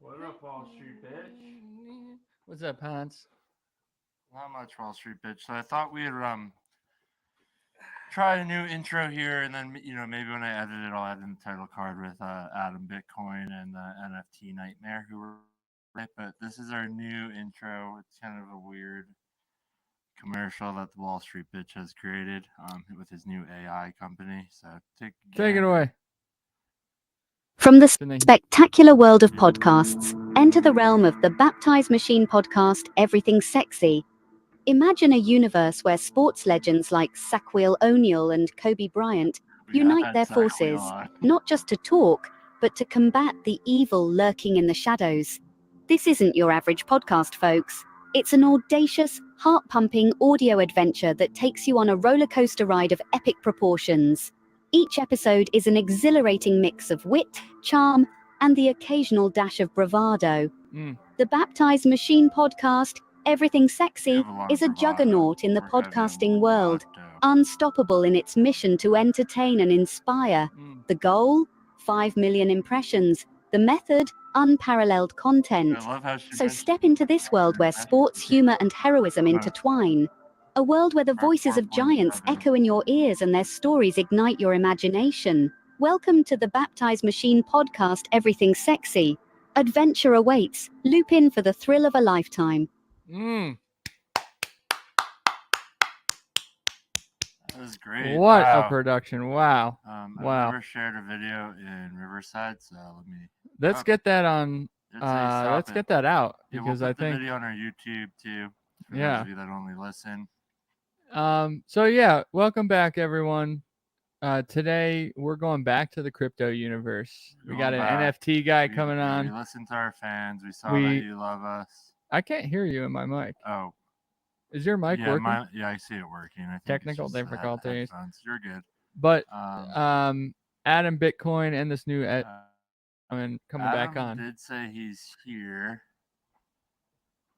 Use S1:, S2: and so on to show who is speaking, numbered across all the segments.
S1: What up, Wall Street bitch?
S2: What's up, Hans?
S1: Not much, Wall Street bitch. So I thought we'd try a new intro here, and then maybe when I edit it, I'll add in the title card with Adam Bitcoin and the NFT Nightmare who were it. But this is our new intro. It's kind of a weird commercial that the Wall Street bitch has created with his new AI company. So
S2: Take it away.
S3: From the spectacular world of podcasts, enter the realm of the Baptized Machine podcast, Everything Sexy. Imagine a universe where sports legends like Shaquille O'Neal and Kobe Bryant unite their forces, not just to talk, but to combat the evil lurking in the shadows. This isn't your average podcast, folks. It's an audacious, heart-pumping audio adventure that takes you on a roller coaster ride of epic proportions. Each episode is an exhilarating mix of wit, charm, and the occasional dash of bravado. The Baptized Machine podcast, Everything Sexy, is a juggernaut in the podcasting world, unstoppable in its mission to entertain and inspire. The goal? 5 million impressions. The method? Unparalleled content. So step into this world where sports, humor, and heroism intertwine. A world where the voices of giants echo in your ears and their stories ignite your imagination. Welcome to the Baptized Machine podcast, Everything Sexy. Adventure awaits. Loop in for the thrill of a lifetime.
S1: That was great.
S2: What a production. Wow.
S1: I've
S2: Wow.
S1: never shared a video in Riverside, so
S2: let's get that on. Let's get that out because
S1: we'll
S2: I
S1: put
S2: think
S1: the video on our YouTube too. For
S2: Yeah.
S1: those of you that only listen.
S2: So yeah, welcome back, everyone. Today we're going back to the crypto universe. We got an NFT guy coming on.
S1: We listened to our fans. We saw that you love us.
S2: I can't hear you in my mic.
S1: Oh,
S2: is your mic working?
S1: I see it working. I think
S2: technical difficulties.
S1: You're good.
S2: But Adam Bitcoin and this new coming back on.
S1: Did say he's here.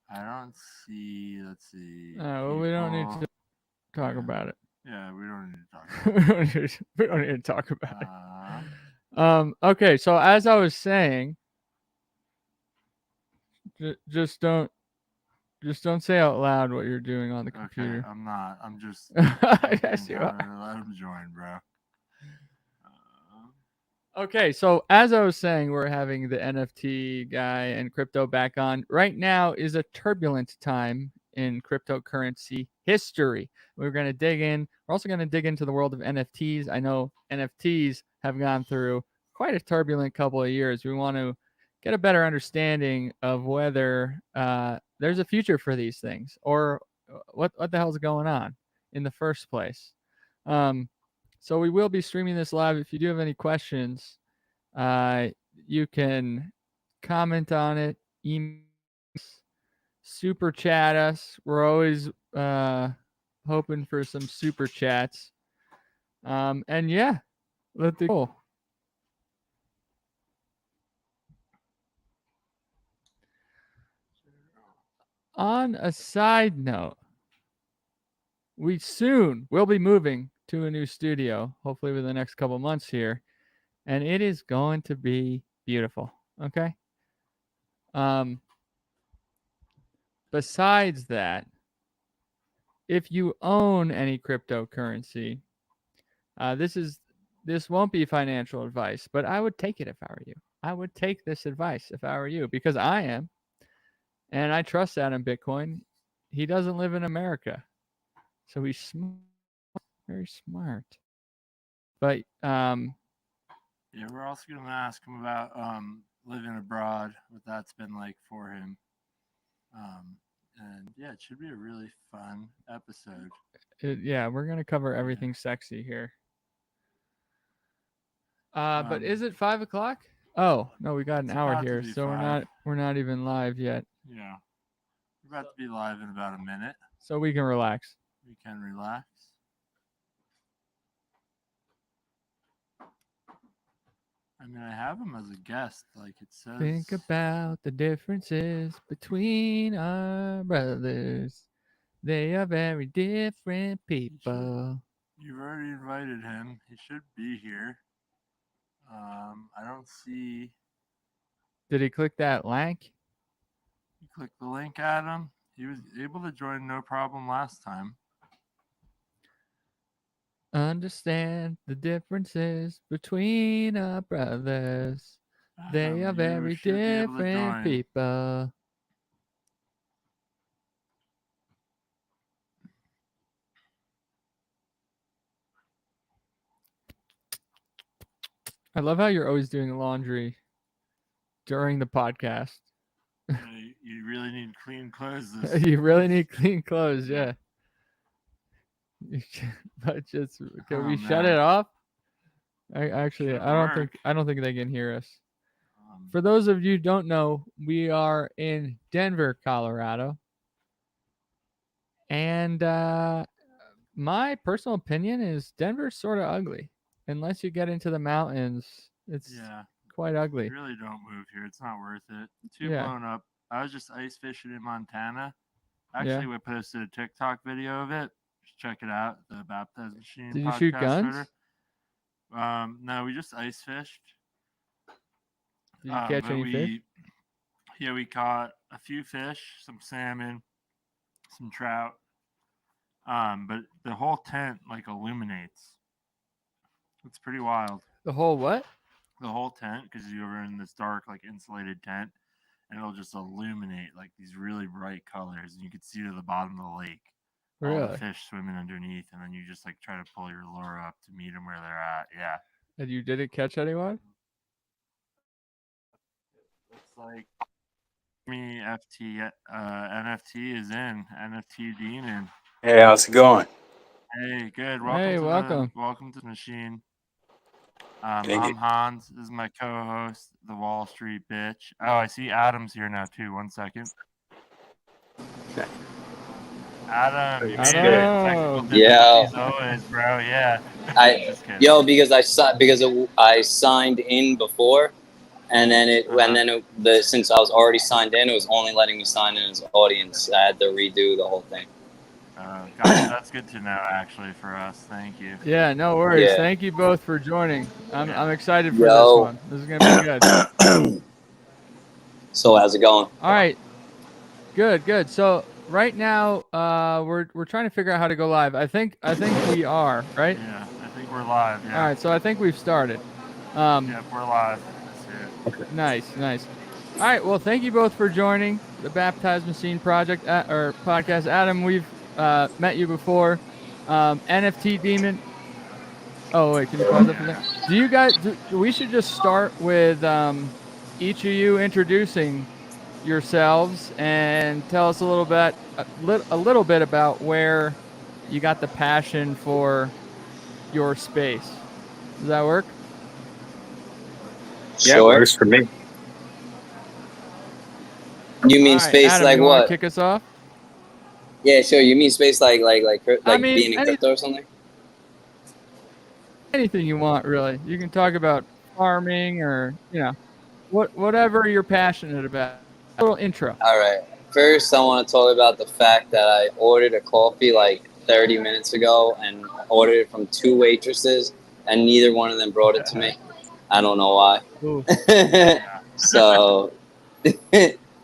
S1: I don't see. Let's see.
S2: Well, we don't need to talk about it.
S1: Yeah, we don't need to talk about it.
S2: We don't need to talk about it. Okay, so as I was saying, just don't say out loud what you're doing on the computer.
S1: Okay, I'm not. I'm just.
S2: Yes, you are.
S1: Let him join, bro.
S2: Okay, so as I was saying, we're having the NFT guy and crypto back on. Right now is a turbulent time in cryptocurrency history. We're going to dig in. We're also going to dig into the world of NFTs. I know NFTs have gone through quite a turbulent couple of years. We want to get a better understanding of whether there's a future for these things or what the hell's going on in the first place. So we will be streaming this live. If you do have any questions, you can comment on it, email us, super chat us. We're always hoping for some super chats. And yeah, let's go. On a side note, we soon will be moving to a new studio, hopefully within the next couple months here, and it is going to be beautiful. Okay. Besides that, if you own any cryptocurrency, this won't be financial advice, but I would take it if I were you. I would take this advice if I were you because I am, and I trust Adam Bitcoin. He doesn't live in America, so he's smart, very smart. But
S1: yeah, we're also gonna ask him about living abroad, what that's been like for him. And yeah, it should be a really fun episode.
S2: Yeah, we're gonna cover everything sexy here. But is it 5 o'clock? Oh no, we got an hour here, so we're not even live yet.
S1: Yeah, we're about to be live in about a minute,
S2: so we can relax.
S1: We can relax. I mean, I have him as a guest, like it says.
S2: Think about the differences between our brothers. They are very different people.
S1: You've already invited him. He should be here. I don't see
S2: Did he click that link?
S1: You click the link, Adam. He was able to join no problem last time.
S2: Understand the differences between our brothers. They are
S1: You
S2: very
S1: should be able to
S2: different
S1: join.
S2: people. I love how you're always doing laundry during the podcast.
S1: You really need clean clothes.
S2: You really need clean clothes, yeah. But just can we shut it off? I don't think they can hear us. For those of you who don't know, we are in Denver, Colorado. And my personal opinion is Denver's sort of ugly. Unless you get into the mountains, it's quite ugly.
S1: You really don't move here. It's not worth it. Too blown up. I was just ice fishing in Montana. Actually, we posted a TikTok video of it. Just check it out. The Baptized Machine.
S2: Did you shoot guns?
S1: No, we just ice fished.
S2: Did you catch any fish?
S1: Yeah, we caught a few fish, some salmon, some trout. But the whole tent like illuminates. It's pretty wild.
S2: The whole what?
S1: The whole tent, because you're in this dark, like insulated tent, and it'll just illuminate like these really bright colors, and you can see to the bottom of the lake.
S2: Really?
S1: All the fish swimming underneath, and then you just like try to pull your lure up to meet them where they're at. Yeah.
S2: And you didn't catch anyone?
S1: Looks like me NFT is in. NFT Demon.
S4: Hey, how's it going?
S1: Hey, good.
S2: Welcome
S1: to the machine. I'm Hans. This is my co-host, the Wall Street bitch. Oh, I see Adam's here now too. 1 second. Adam, you made it. Technical difficulties always, bro. Yeah.
S5: Because I signed in before, and then since I was already signed in, it was only letting me sign in as audience. I had to redo the whole thing.
S1: Gotcha. That's good to know, actually, for us. Thank you.
S2: Yeah, no worries. Yeah. Thank you both for joining. I'm excited for this one. This is gonna be good.
S5: So how's it going?
S2: All right. Good. So right now, we're trying to figure out how to go live. I think we are, right?
S1: Yeah, I think we're live. Yeah.
S2: All right. So I think we've started.
S1: Yeah, we're live.
S2: Nice. All right. Well, thank you both for joining the Baptized Machine project or podcast. Adam, we've met you before. NFT Demon. Oh wait, can you pause up for that? Do you guys? We should just start with each of you introducing yourselves and tell us a little bit about where you got the passion for your space. Does that work?
S4: Yeah, it works for me.
S5: You mean space
S2: Adam,
S5: like
S2: you
S5: what?
S2: Kick us off.
S5: Yeah, sure. You mean space like being in crypto or something?
S2: Anything you want, really. You can talk about farming or whatever you're passionate about. A little intro.
S5: All right. First, I want to talk about the fact that I ordered a coffee like 30 minutes ago and ordered it from 2 waitresses, and neither one of them brought it to me. I don't know why. So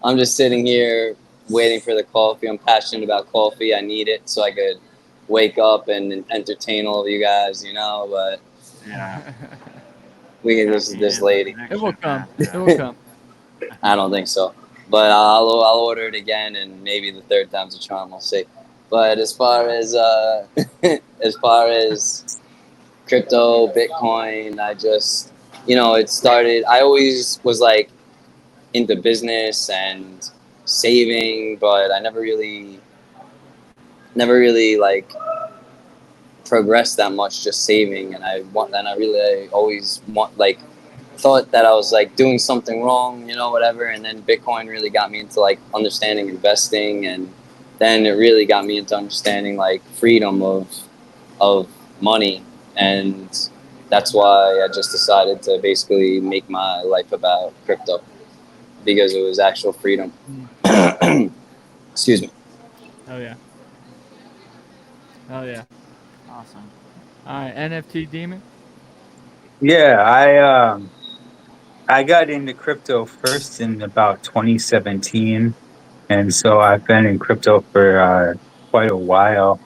S5: I'm just sitting here waiting for the coffee. I'm passionate about coffee. I need it so I could wake up and entertain all of you guys, but we can this lady.
S2: It will come. It will come.
S5: I don't think so. But I'll order it again, and maybe the third time's a charm. We'll see. But as far as crypto, Bitcoin, I just it started. I always was like into business and saving, but I never really like progressed that much just saving. And I always thought that I was like doing something wrong, whatever. And then Bitcoin really got me into like understanding investing, and then it really got me into understanding like freedom of money. And that's why I just decided to basically make my life about crypto, because it was actual freedom. Excuse me.
S2: Oh yeah.
S1: Awesome.
S2: All right, NFT Demon.
S4: Yeah, I got into crypto first in about 2017, and so I've been in crypto for quite a while.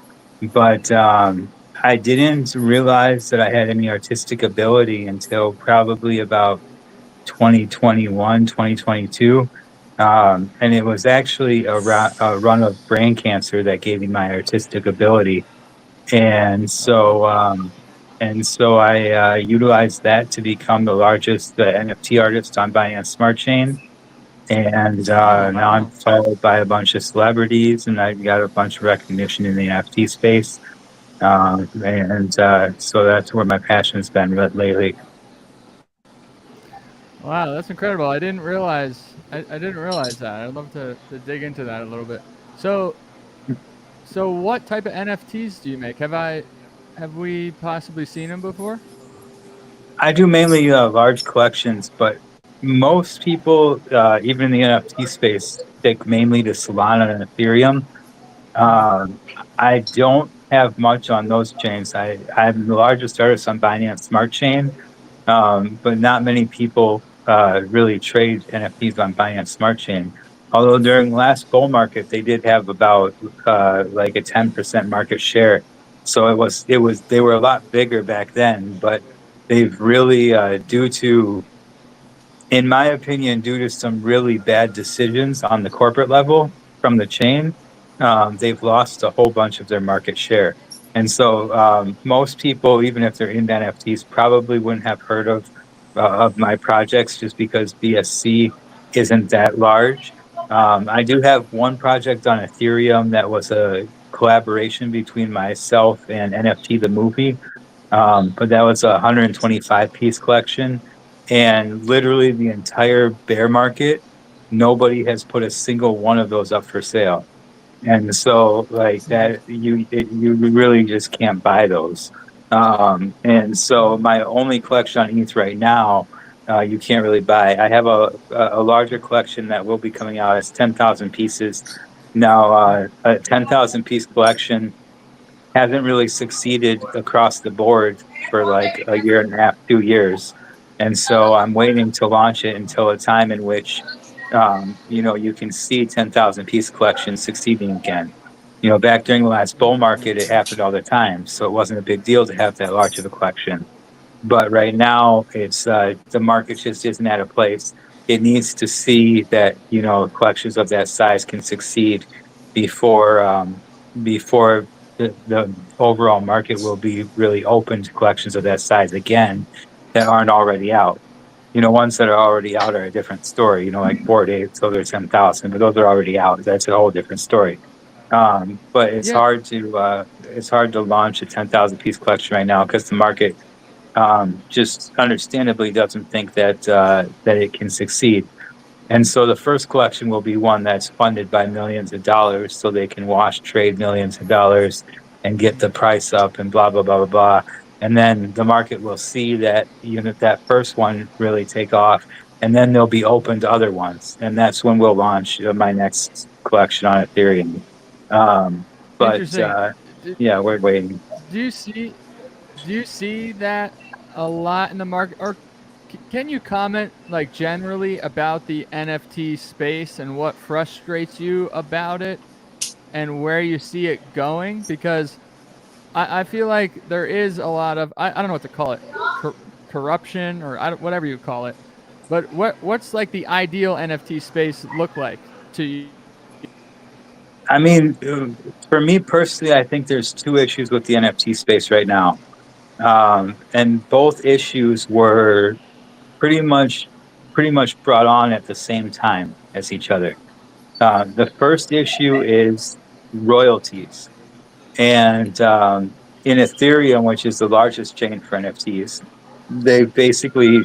S4: But I didn't realize that I had any artistic ability until probably about 2021, 2022. And it was actually a run of brain cancer that gave me my artistic ability. And so, I utilized that to become the largest NFT artist on Binance Smart Chain. And
S2: Oh
S4: now I'm
S2: wow.
S4: followed by a bunch of celebrities, and I've got a bunch of recognition in the NFT space. So that's where my passion's been lately.
S2: Wow, that's incredible. I didn't realize that. I'd love to dig into that a little bit. So what type of NFTs do you make? Have we possibly seen them before?
S4: I do mainly large collections, but most people, even in the NFT space, stick mainly to Solana and Ethereum. Um, I don't have much on those chains. I'm the largest artist on Binance Smart Chain, but not many people really trade NFTs on Binance Smart Chain. Although during the last bull market, they did have about like a 10% market share. So they were a lot bigger back then, but they've really, in my opinion, due to some really bad decisions on the corporate level from the chain, they've lost a whole bunch of their market share. And so most people, even if they're in NFTs, probably wouldn't have heard of my projects just because BSC isn't that large. I do have one project on Ethereum that was a collaboration between myself and NFT the movie, but that was a 125 piece collection, and literally the entire bear market, nobody has put a single one of those up for sale. And so, like that, you really just can't buy those. And so, my only collection on ETH right now, you can't really buy. I have a larger collection that will be coming out. It's 10,000 pieces. Now, a 10,000 piece collection hasn't really succeeded across the board for like a year and a half, 2 years. And so I'm waiting to launch it until a time in which, you can see 10,000 piece collections succeeding again. Back during the last bull market, it happened all the time. So it wasn't a big deal to have that large of a collection. But right now, it's the market just isn't at a place. It needs to see that collections of that size can succeed before before the overall market will be really open to collections of that size again that aren't already out. Ones that are already out are a different story. Like Bored Apes, so they're 10,000, but those are already out. That's a whole different story. But
S2: Yeah,
S4: it's hard to launch a 10,000 piece collection right now because the market just understandably doesn't think that it can succeed. And so the first collection will be one that's funded by millions of dollars, so they can wash trade millions of dollars and get the price up and blah blah blah blah blah. And then the market will see that that first one really take off, and then they'll be open to other ones, and that's when we'll launch my next collection on Ethereum. Um, but
S2: interesting. Do,
S4: yeah, we're waiting.
S2: do you see do you see that a lot in the market, or can you comment like generally about the NFT space and what frustrates you about it and where you see it going? Because I feel like there is a lot of I don't know what to call it, corruption or whatever you call it. But what's like the ideal NFT space look like to you?
S4: I mean, for me personally, I think there's two issues with the NFT space right now. And both issues were pretty much brought on at the same time as each other. The first issue is royalties, and in Ethereum, which is the largest chain for NFTs, they basically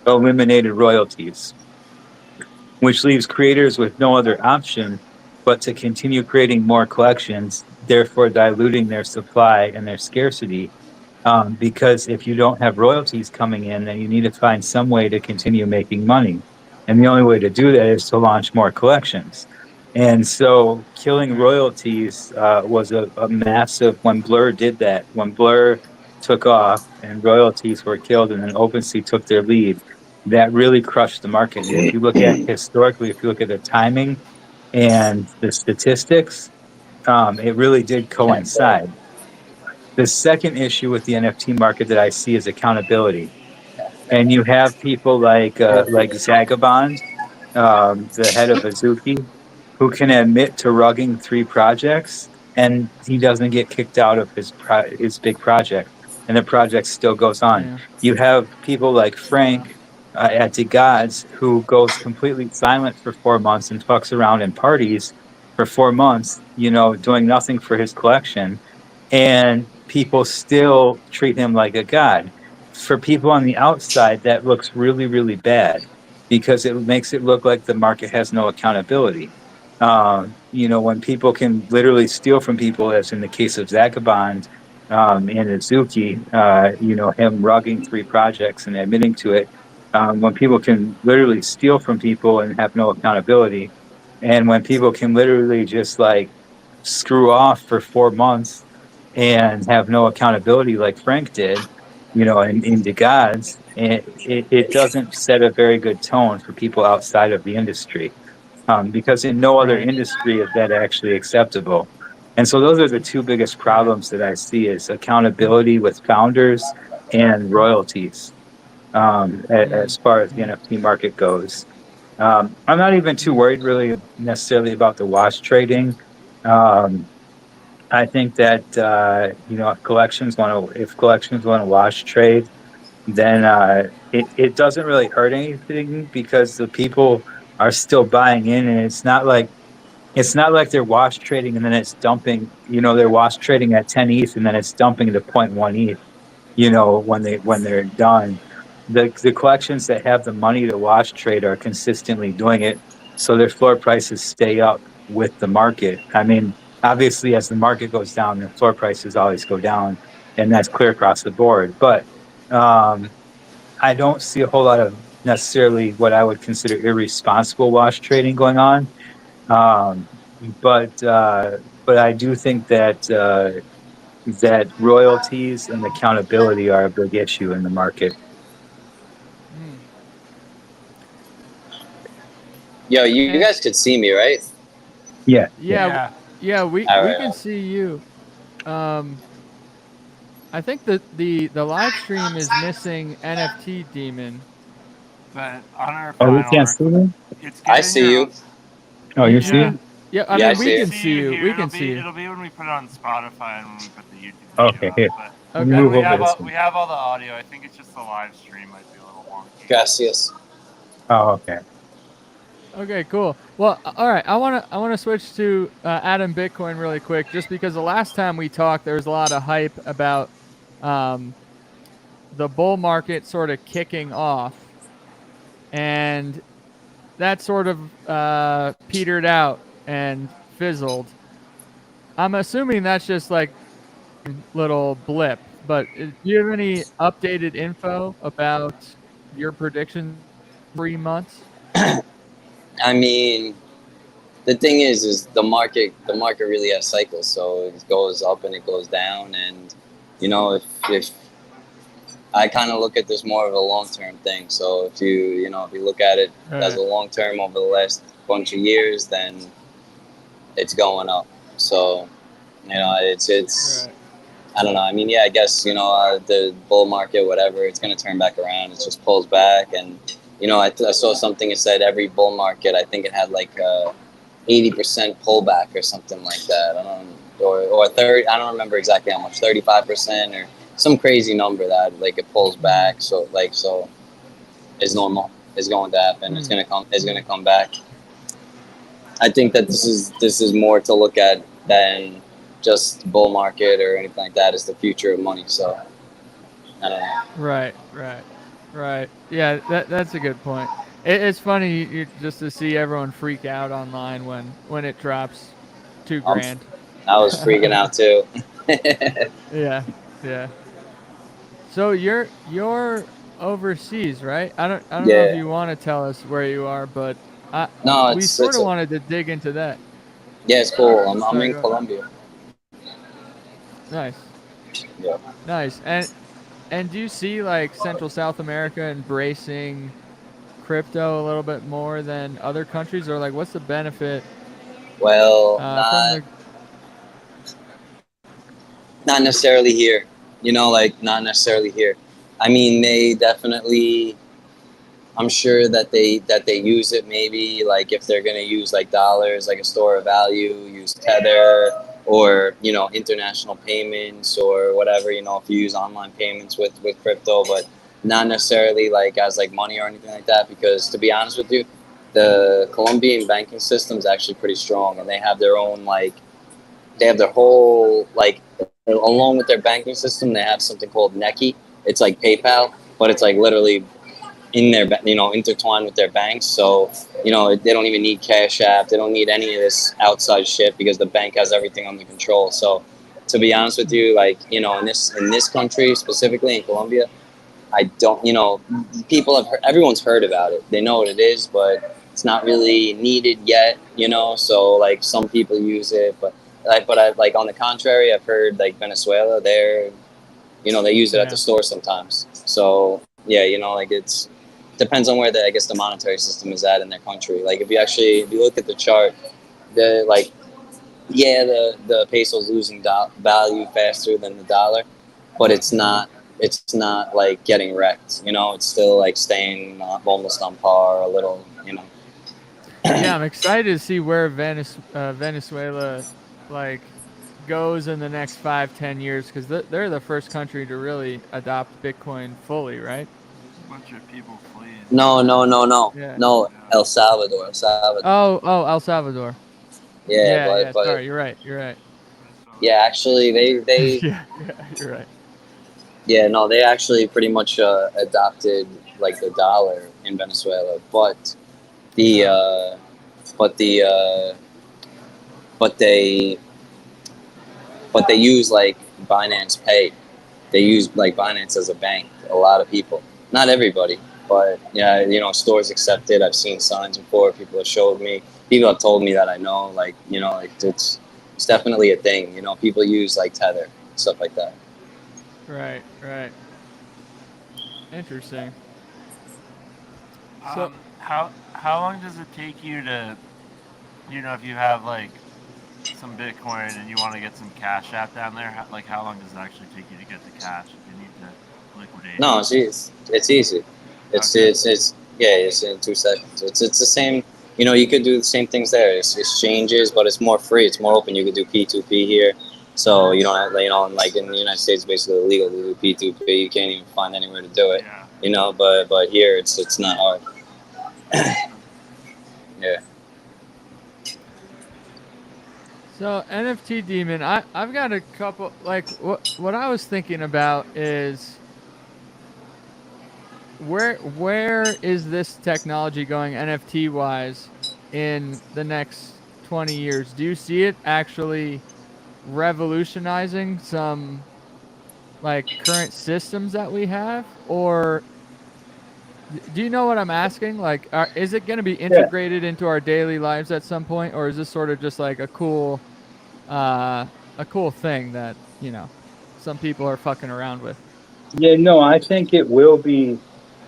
S4: eliminated royalties, which leaves creators with no other option but to continue creating more collections, therefore diluting their supply and their scarcity. Because if you don't have royalties coming in, then you need to find some way to continue making money. And the only way to do that is to launch more collections. And so killing royalties was a massive, when Blur did that, when Blur took off and royalties were killed and then OpenSea took their lead, that really crushed the market. If you look at historically, if you look at the timing and the statistics, it really did coincide. The second issue with the NFT market that I see is accountability. And you have people like Zagabond, the head of Azuki, who can admit to rugging 3 projects, and he doesn't get kicked out of his big project, and the project still goes on.
S2: Yeah.
S4: You have people like Frank at the Gods, who goes completely silent for 4 months and fucks around in parties for 4 months, doing nothing for his collection, and people still treat him like a god. For people on the outside, that looks really, really bad because it makes it look like the market has no accountability. When people can literally steal from people, as in the case of Zagabond and Azuki, him rugging 3 projects and admitting to it, when people can literally steal from people and have no accountability, and when people can literally just like screw off for 4 months and have no accountability like Frank did, in the gods, it doesn't set a very good tone for people outside of the industry, because in no other
S2: Right.
S4: industry is that actually acceptable. And so those are the 2 biggest problems that I see: is accountability with founders and royalties, as far as the NFT market goes. I'm not even too worried really necessarily about the wash trading. I think that if collections want to wash trade, then it doesn't really hurt anything because the people are still buying in, and it's not like they're wash trading and then it's dumping. They're wash trading at 10 ETH and then it's dumping to 0.1 ETH. When they're done, the collections that have the money to wash trade are consistently doing it, so their floor prices stay up with the market. I mean, obviously, as the market goes down, their floor prices always go down, and that's clear across the board. But um, I don't see a whole lot of necessarily what I would consider irresponsible wash trading going on. Um, but I do think that royalties and accountability are a big issue in the market.
S5: Yo, you
S2: And-
S5: guys could see me, right?
S4: Yeah.
S2: Yeah, we
S5: All
S2: we
S5: right.
S2: can see you. I think that the live stream is missing NFT Demon.
S1: But on our
S4: Oh, you
S1: final,
S4: can't see me?
S1: it's
S5: I
S1: getting
S5: see you.
S4: Oh, you see
S1: Yeah.
S4: it?
S2: Yeah, I
S5: Yeah, I
S2: mean
S5: see
S2: we
S5: it.
S2: can see you.
S1: here.
S2: We
S1: It'll
S2: can
S1: be
S2: see you.
S1: it'll be when we put it on Spotify and when we put the YouTube video
S4: Okay,
S1: up.
S4: here.
S1: But
S4: Let me
S2: Okay.
S4: move
S1: we
S4: over
S1: have
S4: this
S1: all, we
S4: one.
S1: have all the audio. I think it's just the live stream might be a little wonky.
S5: Gracias.
S4: Oh, okay.
S2: Okay, cool. Well, all right. I wanna switch to Adam Bitcoin really quick, just because the last time we talked, there was a lot of hype about the bull market sort of kicking off, and that sort of petered out and fizzled. I'm assuming that's just like a little blip. But do you have any updated info about your predictions 3 months?
S5: I mean, the thing is the market really has cycles, so it goes up and it goes down, and if I kind of look at this more of a long-term thing. So if you look at it as a long-term over the last bunch of years, then it's going up. So it's
S2: Right.
S5: I don't know. I mean, yeah, I guess the bull market, whatever, it's gonna turn back around. It just pulls back, and I saw something that said every bull market, I think it had like 80% pullback or something like that. I don't or 30. I don't remember exactly how much. 35% or some crazy number that like it pulls back. So is normal. Is going to happen. It's gonna come. It's gonna come back. I think that this is more to look at than just bull market or anything like that. It's the future of money. So I don't know.
S2: Right. Yeah, that's a good point. It's funny just to see everyone freak out online when it drops $2,000.
S5: I was freaking out too.
S2: Yeah. So you're overseas, right? I don't know if
S5: Yeah.
S2: you want to tell us where you are, but
S5: No,
S2: we sort of wanted to dig into that.
S5: yeah, it's cool. I'm
S2: Sorry,
S5: in
S2: go ahead.
S5: Colombia.
S2: Nice.
S5: Yeah.
S2: Nice. And do you see like Central South America embracing crypto a little bit more than other countries, or like what's the benefit
S5: Well,
S2: from
S5: not necessarily here. You know, like not necessarily here. I mean, they definitely. I'm sure that they use it maybe like if they're gonna use like dollars like a store of value, use Tether or international payments or whatever. If you use online payments with crypto, but not necessarily like as like money or anything like that. Because to be honest with you, the Colombian banking system is actually pretty strong, and they have their own like they have their whole like along with their banking system, they have something called Neki. It's like PayPal, but it's like literally in their intertwined with their banks. So they don't even need Cash App. They don't need any of this outside shit because the bank has everything under control. So to be honest with you, like in this country specifically in Colombia, I don't people have everyone's heard about it. They know what it is, but it's not really needed yet. So like some people use it, but like on the contrary, I've heard like Venezuela, they use it at the store sometimes. So yeah, like it's depends on where the monetary system is at in their country. Like if you look at the chart, the peso's losing value faster than the dollar, but it's not like getting wrecked. It's still like staying almost on par a little.
S2: Yeah, I'm excited to see where Venezuela like goes in the next 5-10 years, because they're the first country to really adopt Bitcoin fully, right?
S1: There's a bunch of people fleeing.
S5: No.
S2: Yeah.
S5: No, El Salvador.
S2: Oh, El Salvador.
S5: Yeah, but
S2: sorry, you're right.
S5: yeah, actually, they
S2: yeah, you're right.
S5: Yeah, no, they actually pretty much adopted like the dollar in Venezuela, but but they use like Binance Pay. They use like Binance as a bank. A lot of people, not everybody, but yeah, stores accept it. I've seen signs before. People have showed me. People have told me that I know. Like like it's definitely a thing. People use like Tether, stuff like that.
S2: Right. Interesting. So
S1: how long does it take you to, if you have like some Bitcoin and you want to get some Cash App down there, how long does it actually take you to get the cash if you need to liquidate?
S5: No, it's easy. It's in 2 seconds. It's the same. You could do the same things there. It's exchanges, but it's more free. It's more open. You could do P2P here, so you don't have like in the United States, basically illegal to do P2P. You can't even find anywhere to do it.
S1: Yeah.
S5: But here it's not hard. Yeah.
S2: So NFT Demon, I've got a couple, like what I was thinking about is where is this technology going NFT wise in the next 20 years? Do you see it actually revolutionizing some like current systems that we have, or do you know what I'm asking? Like, is it going to be integrated into our daily lives at some point, or is this sort of just like a cool thing that some people are fucking around with?
S4: Yeah, no, I think it will be.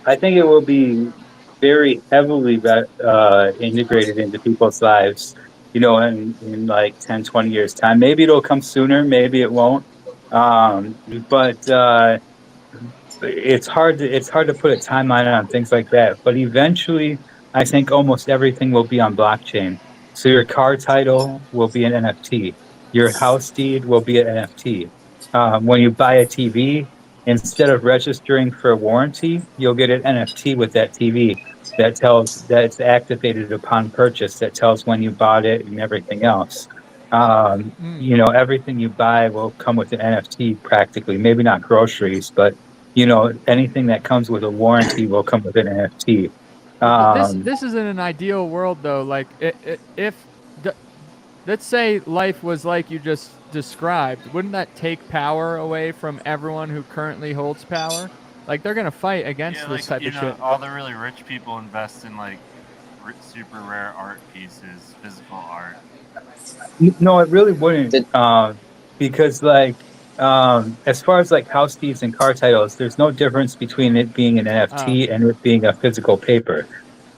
S4: I think it will be very heavily integrated into people's lives. In like 10, 20 years time. Maybe it'll come sooner. Maybe it won't. But it's hard to put a timeline on things like that. But eventually, I think almost everything will be on blockchain. So your car title will be an NFT. Your house deed will be an NFT. When you buy a TV, instead of registering for a warranty, you'll get an NFT with that TV that tells that it's activated upon purchase. That tells when you bought it and everything else. Everything you buy will come with an NFT practically. Maybe not groceries, but anything that comes with a warranty will come with an NFT.
S2: But this isn't an ideal world though. Like let's say life was like you just described, wouldn't that take power away from everyone who currently holds power? Like they're gonna fight against this type of shit.
S1: All the really rich people invest in like super rare art pieces, physical art.
S4: No, it really wouldn't. Because as far as like house deeds and car titles, there's no difference between it being an NFT and it being a physical paper.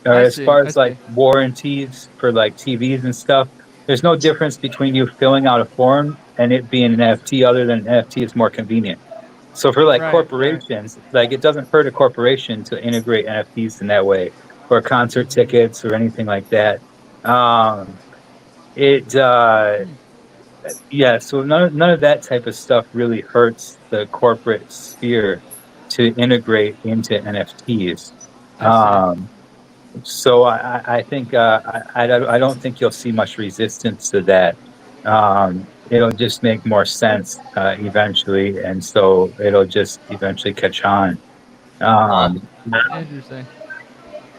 S4: As
S2: see.
S4: far
S2: I
S4: as like
S2: see.
S4: warranties for like TVs and stuff, there's no difference between you filling out a form and it being an NFT, other than an NFT is more convenient. So for like
S2: Right. Right.
S4: corporations, like it doesn't hurt a corporation to integrate NFTs in that way, or concert tickets or anything like that. Um, it
S2: Hmm.
S4: Yeah, so none of that type of stuff really hurts the corporate sphere to integrate into NFTs.
S2: I see.
S4: So I think I don't think you'll see much resistance to that. It'll just make more sense eventually, and so it'll just eventually catch on.
S5: On
S4: Um,
S2: Interesting.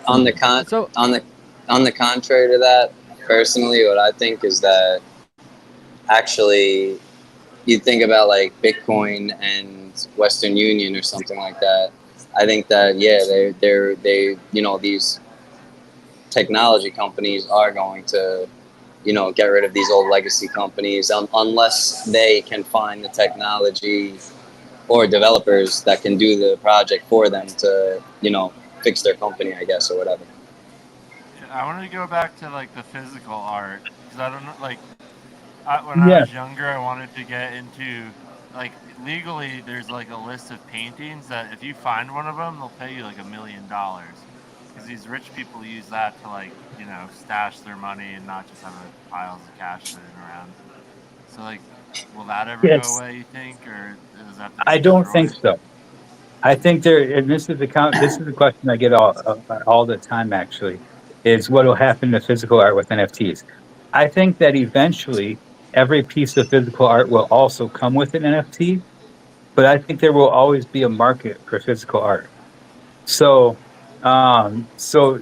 S5: on the con
S2: So
S5: on the on the contrary to that, personally, what I think is that actually you think about like Bitcoin and Western Union or something like that. I think that yeah, they these technology companies are going to get rid of these old legacy companies unless they can find the technology or developers that can do the project for them to fix their company, I guess, or whatever.
S1: I wanted to go back to like the physical art because I don't know, like when I
S4: yeah,
S1: was younger, I wanted to get into like legally. There's like a list of paintings that if you find one of them, they'll pay you like $1 million because these rich people use that to like stash their money and not just have piles of cash sitting around. So like, will that ever go
S4: yes,
S1: away? You think, or does that have to be
S4: I don't think
S1: destroyed?
S4: so. I think and this is the question I get all the time actually, is what will happen to physical art with NFTs. I think that eventually every piece of physical art will also come with an NFT, but I think there will always be a market for physical art. So,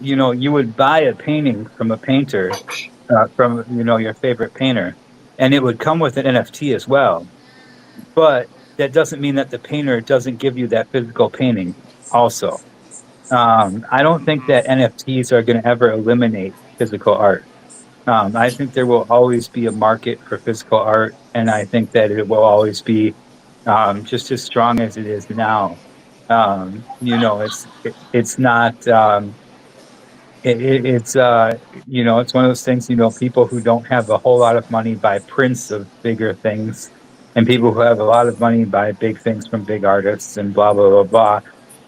S4: you would buy a painting from a painter, from your favorite painter, and it would come with an NFT as well. But that doesn't mean that the painter doesn't give you that physical painting also. I don't think that NFTs are going to ever eliminate physical art. I think there will always be a market for physical art, and I think that it will always be just as strong as it is now. It's not. It's one of those things. People who don't have a whole lot of money buy prints of bigger things, and people who have a lot of money buy big things from big artists, and blah blah blah blah.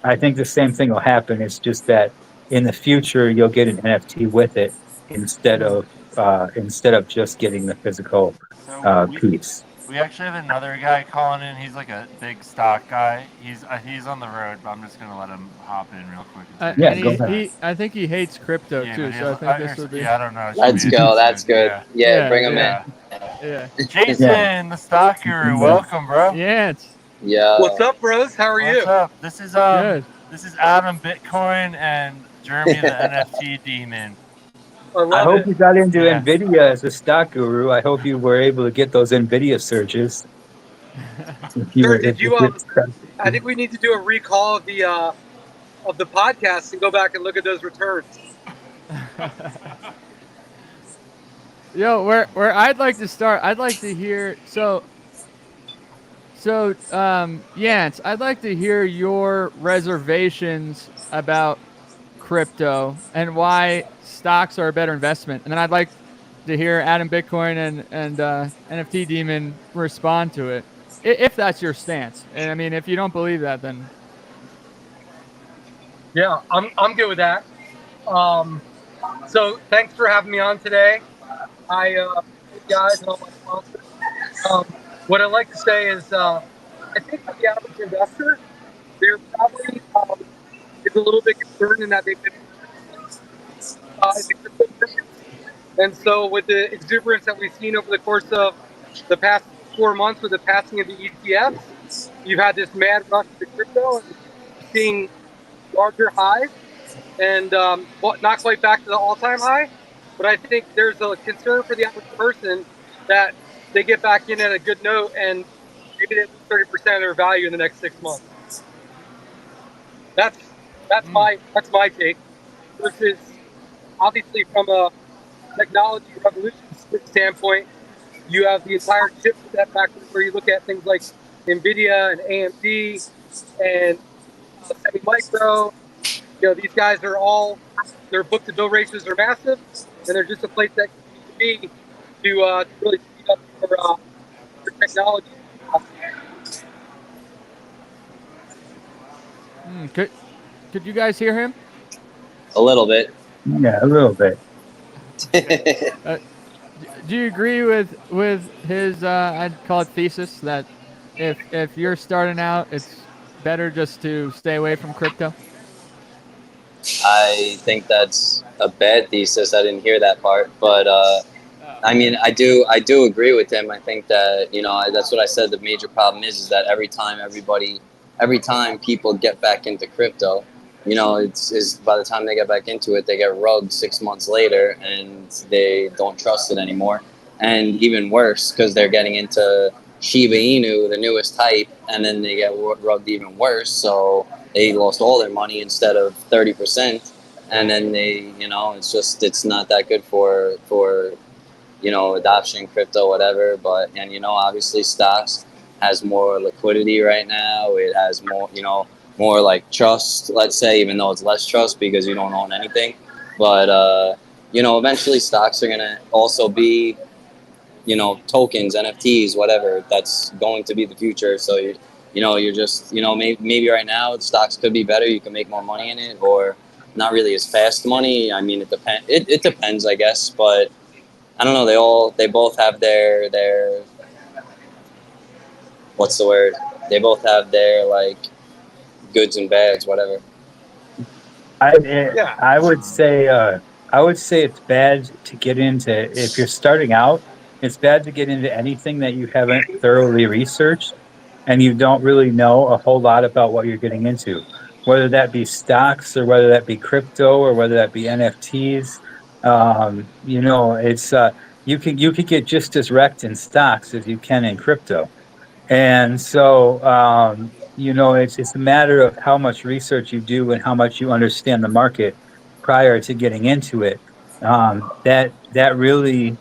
S4: I think the same thing will happen. It's just that in the future you'll get an NFT with it
S2: hmm.
S4: instead of just getting the physical
S1: So
S4: piece.
S1: we actually have another guy calling in. He's like a big stock guy. He's on the road, but I'm just gonna let him hop in real quick and say
S4: Yeah,
S2: And
S1: hey.
S4: go
S2: he,
S4: ahead.
S2: he I think he hates crypto
S1: Yeah,
S2: too.
S1: but he
S2: So
S1: has.
S2: I think this would be.
S1: Yeah, I don't know. It should be
S5: Let's go. That's
S1: interesting.
S5: good.
S1: Yeah.
S5: Yeah,
S2: Yeah.
S5: bring them
S2: Yeah.
S5: in.
S2: Yeah.
S4: Yeah.
S1: Jason, the stock guru.
S4: Yeah.
S1: Welcome, bro.
S2: Yeah. It's
S6: What's
S5: Yeah.
S6: up, bros? How are
S1: What's
S6: you?
S1: up?
S2: good.
S1: This is Adam Bitcoin and Jeremy the NFT demon.
S6: I
S4: I
S6: love
S4: hope
S6: it.
S4: you got into
S1: Yeah.
S4: Nvidia as a stock guru. I hope you were able to get those Nvidia surges. If you
S6: Sir,
S4: were,
S6: did
S4: if
S6: you
S4: it's,
S6: I think we need to do a recall of the podcast and go back and look at those returns.
S2: Yo, where I'd like to start, I'd like to hear Yance, I'd like to hear your reservations about crypto and why stocks are a better investment. And then I'd like to hear Adam Bitcoin and NFT Demon respond to it, if that's your stance. And I mean, if you don't believe that, then
S6: Yeah, I'm good with that. So thanks for having me on today. I guys and all my sponsors. What I like to say is I think for the average investor, they're probably is a little bit concerned in that they've been the crypto markets. And so, with the exuberance that we've seen over the course of the past 4 months with the passing of the ETFs, you've had this mad rush to crypto and seeing larger highs and not quite back to the all-time high. But I think there's a concern for the average person that they get back in at a good note and maybe they lose 30% of their value in the next 6 months. That's my take. Versus obviously from a technology revolution standpoint, you have the entire chip set factor where you look at things like NVIDIA and AMD and Semi-Micro these guys are all, their book to bill ratios are massive, and they're just a place that you need to be to really speed up your technology.
S2: Could you guys hear him?
S5: A little bit.
S4: Yeah, a little bit.
S2: Do you agree with his I'd call it thesis that if you're starting out, it's better just to stay away from crypto?
S5: I think that's a bad thesis. I didn't hear that part, but I mean, I do agree with him. I think that that's what I said. The major problem is that every time people get back into crypto, it's by the time they get back into it, they get rugged 6 months later, and they don't trust it anymore. And even worse, because they're getting into Shiba Inu, the newest hype, and then they get rugged even worse. So they lost all their money instead of 30%, and then it's not that good for adoption, crypto, whatever. But obviously stocks has more liquidity right now. It has more like trust, let's say, even though it's less trust because you don't own anything. But eventually stocks are gonna also be tokens, NFTs, whatever. That's going to be the future. So you're just maybe right now stocks could be better. You can make more money in it, or not really as fast money. I mean, it depends. It depends, I guess, but I don't know. They both have their what's the word? They both have their like goods and bads, whatever.
S4: I would say it's bad to get into if you're starting out. It's bad to get into anything that you haven't thoroughly researched and you don't really know a whole lot about what you're getting into, whether that be stocks or whether that be crypto or whether that be NFTs. It's you could get just as wrecked in stocks as you can in crypto. And so, it's a matter of how much research you do and how much you understand the market prior to getting into it. That really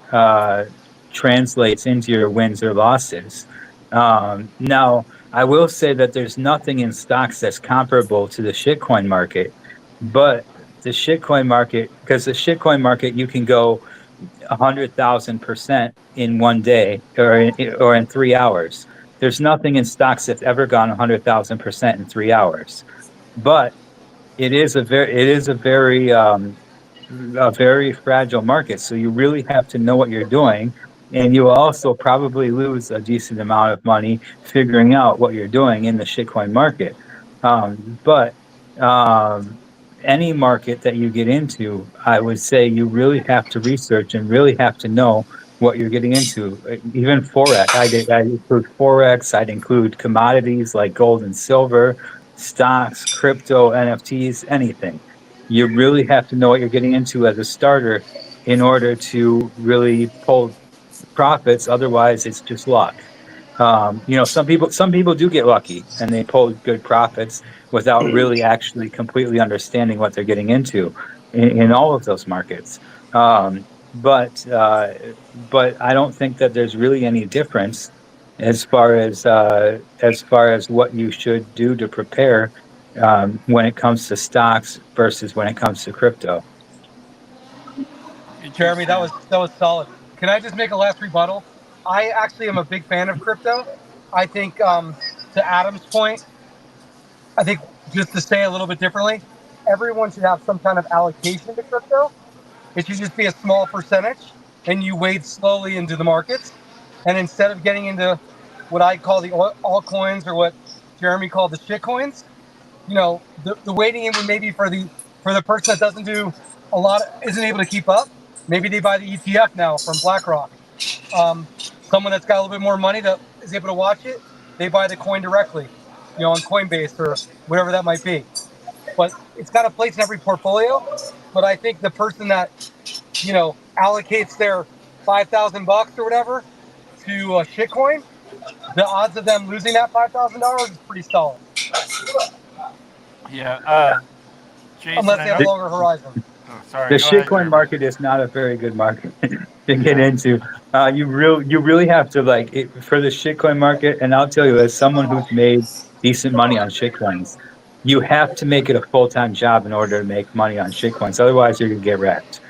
S4: translates into your wins or losses. Now, I will say that there's nothing in stocks that's comparable to the shitcoin market, but the shitcoin market, because the shitcoin market, you can go 100,000% in one day or in 3 hours. There's nothing in stocks that's ever gone 100,000% in 3 hours, but it is a very fragile market. So you really have to know what you're doing, and you will also probably lose a decent amount of money figuring out what you're doing in the shitcoin market. But any market that you get into, I would say you really have to research and really have to know what you're getting into. Even forex, I'd include forex. I'd include commodities like gold and silver, stocks, crypto, NFTs, anything. You really have to know what you're getting into as a starter in order to really pull profits. Otherwise, it's just luck. Some people do get lucky and they pull good profits without really actually completely understanding what they're getting into in all of those markets. But I don't think that there's really any difference as far as what you should do to prepare when it comes to stocks versus when it comes to crypto.
S6: Jeremy, that was solid. Can I just make a last rebuttal? I actually am a big fan of crypto. I think, to Adam's point, I think just to say a little bit differently, everyone should have some kind of allocation to crypto. It should just be a small percentage, and you wade slowly into the markets. And instead of getting into what I call the altcoins or what Jeremy called the shitcoins, the waiting in would maybe for the person that doesn't do a lot, isn't able to keep up. Maybe they buy the ETF now from BlackRock. Someone that's got a little bit more money that is able to watch it, they buy the coin directly, on Coinbase or whatever that might be. But it's got a place in every portfolio. But I think the person that, allocates their $5,000 or whatever to a shitcoin, the odds of them losing that $5,000 is pretty solid.
S1: Yeah. Jason,
S6: unless they have a longer horizon.
S1: Oh, sorry.
S4: The shitcoin market is not a very good market to get into. You really have to for the shitcoin market. And I'll tell you, as someone who's made decent money on shitcoins, you have to make it a full-time job in order to make money on shitcoins. Otherwise, you're gonna get wrecked.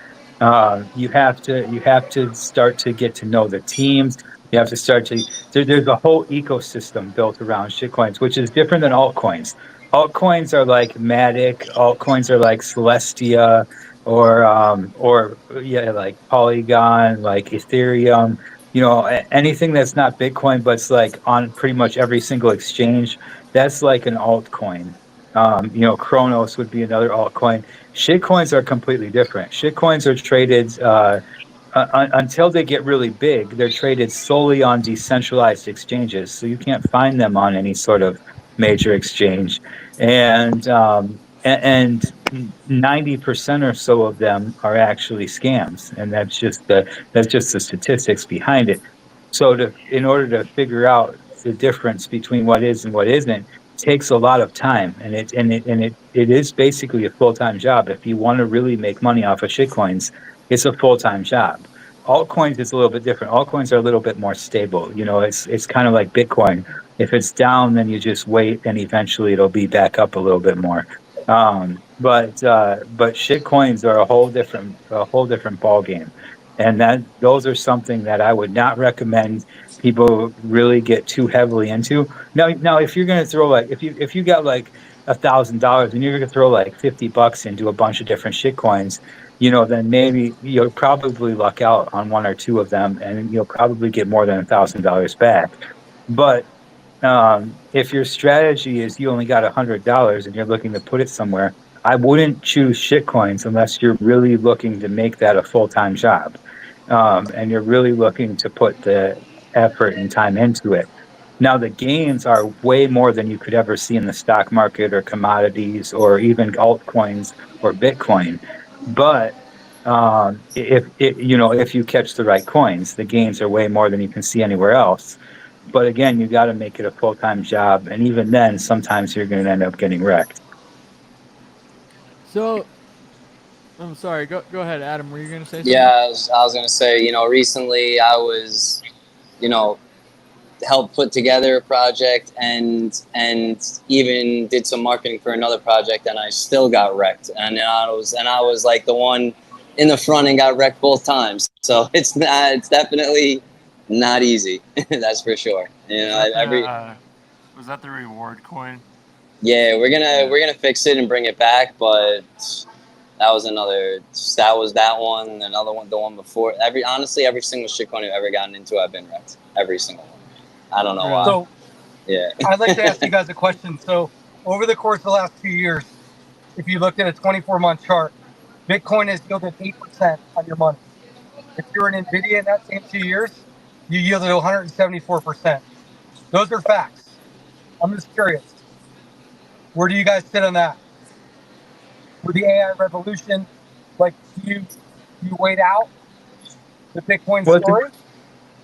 S4: You have to start to get to know the teams. You have to start to there's a whole ecosystem built around shitcoins, which is different than altcoins. Altcoins are like Matic. Altcoins are like Celestia, or yeah, like Polygon, like Ethereum. Anything that's not Bitcoin, but it's like on pretty much every single exchange. That's like an altcoin. Chronos would be another altcoin. Shitcoins are completely different. Shitcoins are traded until they get really big. They're traded solely on decentralized exchanges, so you can't find them on any sort of major exchange. And 90% or so of them are actually scams, and that's just the statistics behind it. So in order to figure out the difference between what is and what isn't takes a lot of time, and it is basically a full-time job. If you want to really make money off of shitcoins, it's a full-time job. Altcoins is a little bit different. Altcoins are a little bit more stable. It's kind of like Bitcoin. If it's down, then you just wait, and eventually it'll be back up a little bit more. But shitcoins are a whole different ball game, and those are something that I would not recommend people really get too heavily into. Now, if you're gonna throw if you got like $1,000 and you're gonna throw like $50 into a bunch of different shitcoins, then maybe you'll probably luck out on one or two of them, and you'll probably get more than $1,000 back. But if your strategy is you only got $100 and you're looking to put it somewhere, I wouldn't choose shitcoins unless you're really looking to make that a full-time job, and you're really looking to put the effort and time into it. Now, the gains are way more than you could ever see in the stock market or commodities or even altcoins or Bitcoin. But if you catch the right coins, the gains are way more than you can see anywhere else. But again, you got to make it a full-time job, and even then, sometimes you're going to end up getting wrecked.
S2: So, I'm sorry. Go ahead, Adam. Were you going to say something?
S5: Yeah, I was going to say, recently I was, helped put together a project and even did some marketing for another project, and I still got wrecked. And I was like the one in the front and got wrecked both times. So it's definitely not easy. That's for sure.
S1: Was that the reward coin?
S5: Yeah, we're gonna fix it and bring it back, but that was that one, another one, the one before. Honestly, every single shitcoin I've ever gotten into, I've been wrecked. Every single one. I don't know why.
S6: So,
S5: yeah.
S6: I'd like to ask you guys a question. So, over the course of the last 2 years, if you looked at a 24-month chart, Bitcoin has yielded 8% on your money. If you're in NVIDIA in that same 2 years, you yielded 174%. Those are facts. I'm just curious. Where do you guys sit on that? With the AI revolution, do you wait out the Bitcoin story?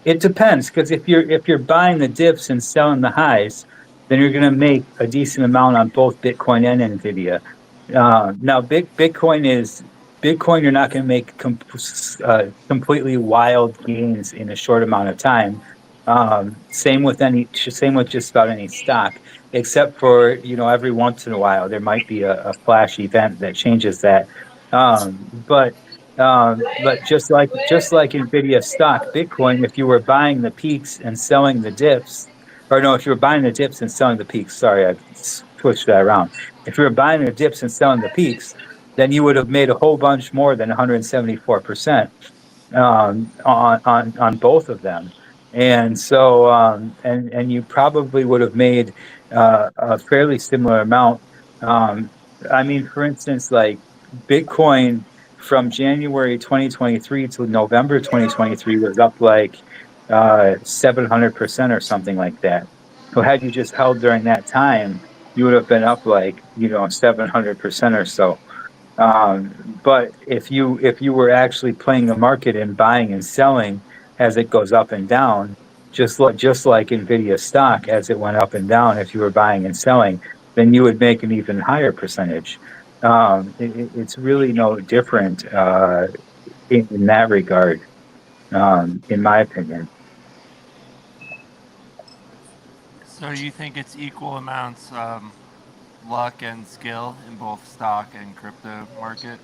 S4: It depends, because if you're buying the dips and selling the highs, then you're going to make a decent amount on both Bitcoin and NVIDIA. Now, Bitcoin, you're not going to make completely wild gains in a short amount of time. Same with just about any stock, except for every once in a while there might be a flash event that changes that. But just like Nvidia stock, Bitcoin, if you were buying the peaks and selling the dips, or no, if you were buying the dips and selling the peaks, sorry, I switched that around. If you were buying the dips and selling the peaks, then you would have made a whole bunch more than 174%, on both of them. And so, and you probably would have made a fairly similar amount. I mean, for instance, like Bitcoin from January 2023 to November 2023 was up like 700% or something like that. So had you just held during that time, you would have been up like 700% or so. But if you were actually playing the market and buying and selling as it goes up and down, just like Nvidia stock as it went up and down, if you were buying and selling, then you would make an even higher percentage. It's really no different in that regard, in my opinion.
S1: So you think it's equal amounts luck and skill in both stock and crypto market?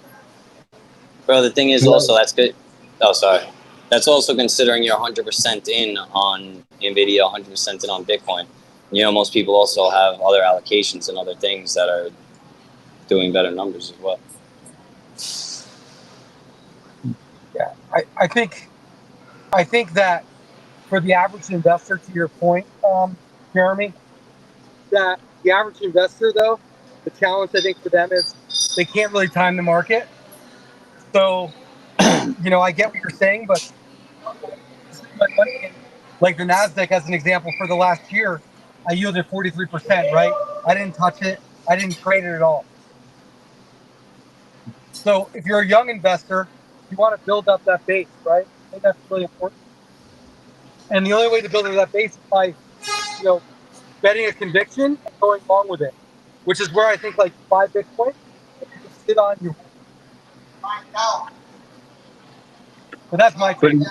S5: Bro, the thing is also that's good. Oh, sorry. That's also considering you're 100% in on NVIDIA, 100% in on Bitcoin. You know, most people also have other allocations and other things that are doing better numbers as well.
S6: Yeah, I think that for the average investor, to your point, Jeremy, that the average investor, though, the challenge I think for them is they can't really time the market. So, you know, I get what you're saying, but my money in, like the Nasdaq as an example, for the last year, I yielded 43%. Right? I didn't touch it. I didn't trade it at all. So, if you're a young investor, you want to build up that base, right? I think that's really important. And the only way to build up that base is by, you know, betting a conviction and going along with it, which is where I think like buy Bitcoin, and you just sit on your. But that's my
S4: But
S6: take.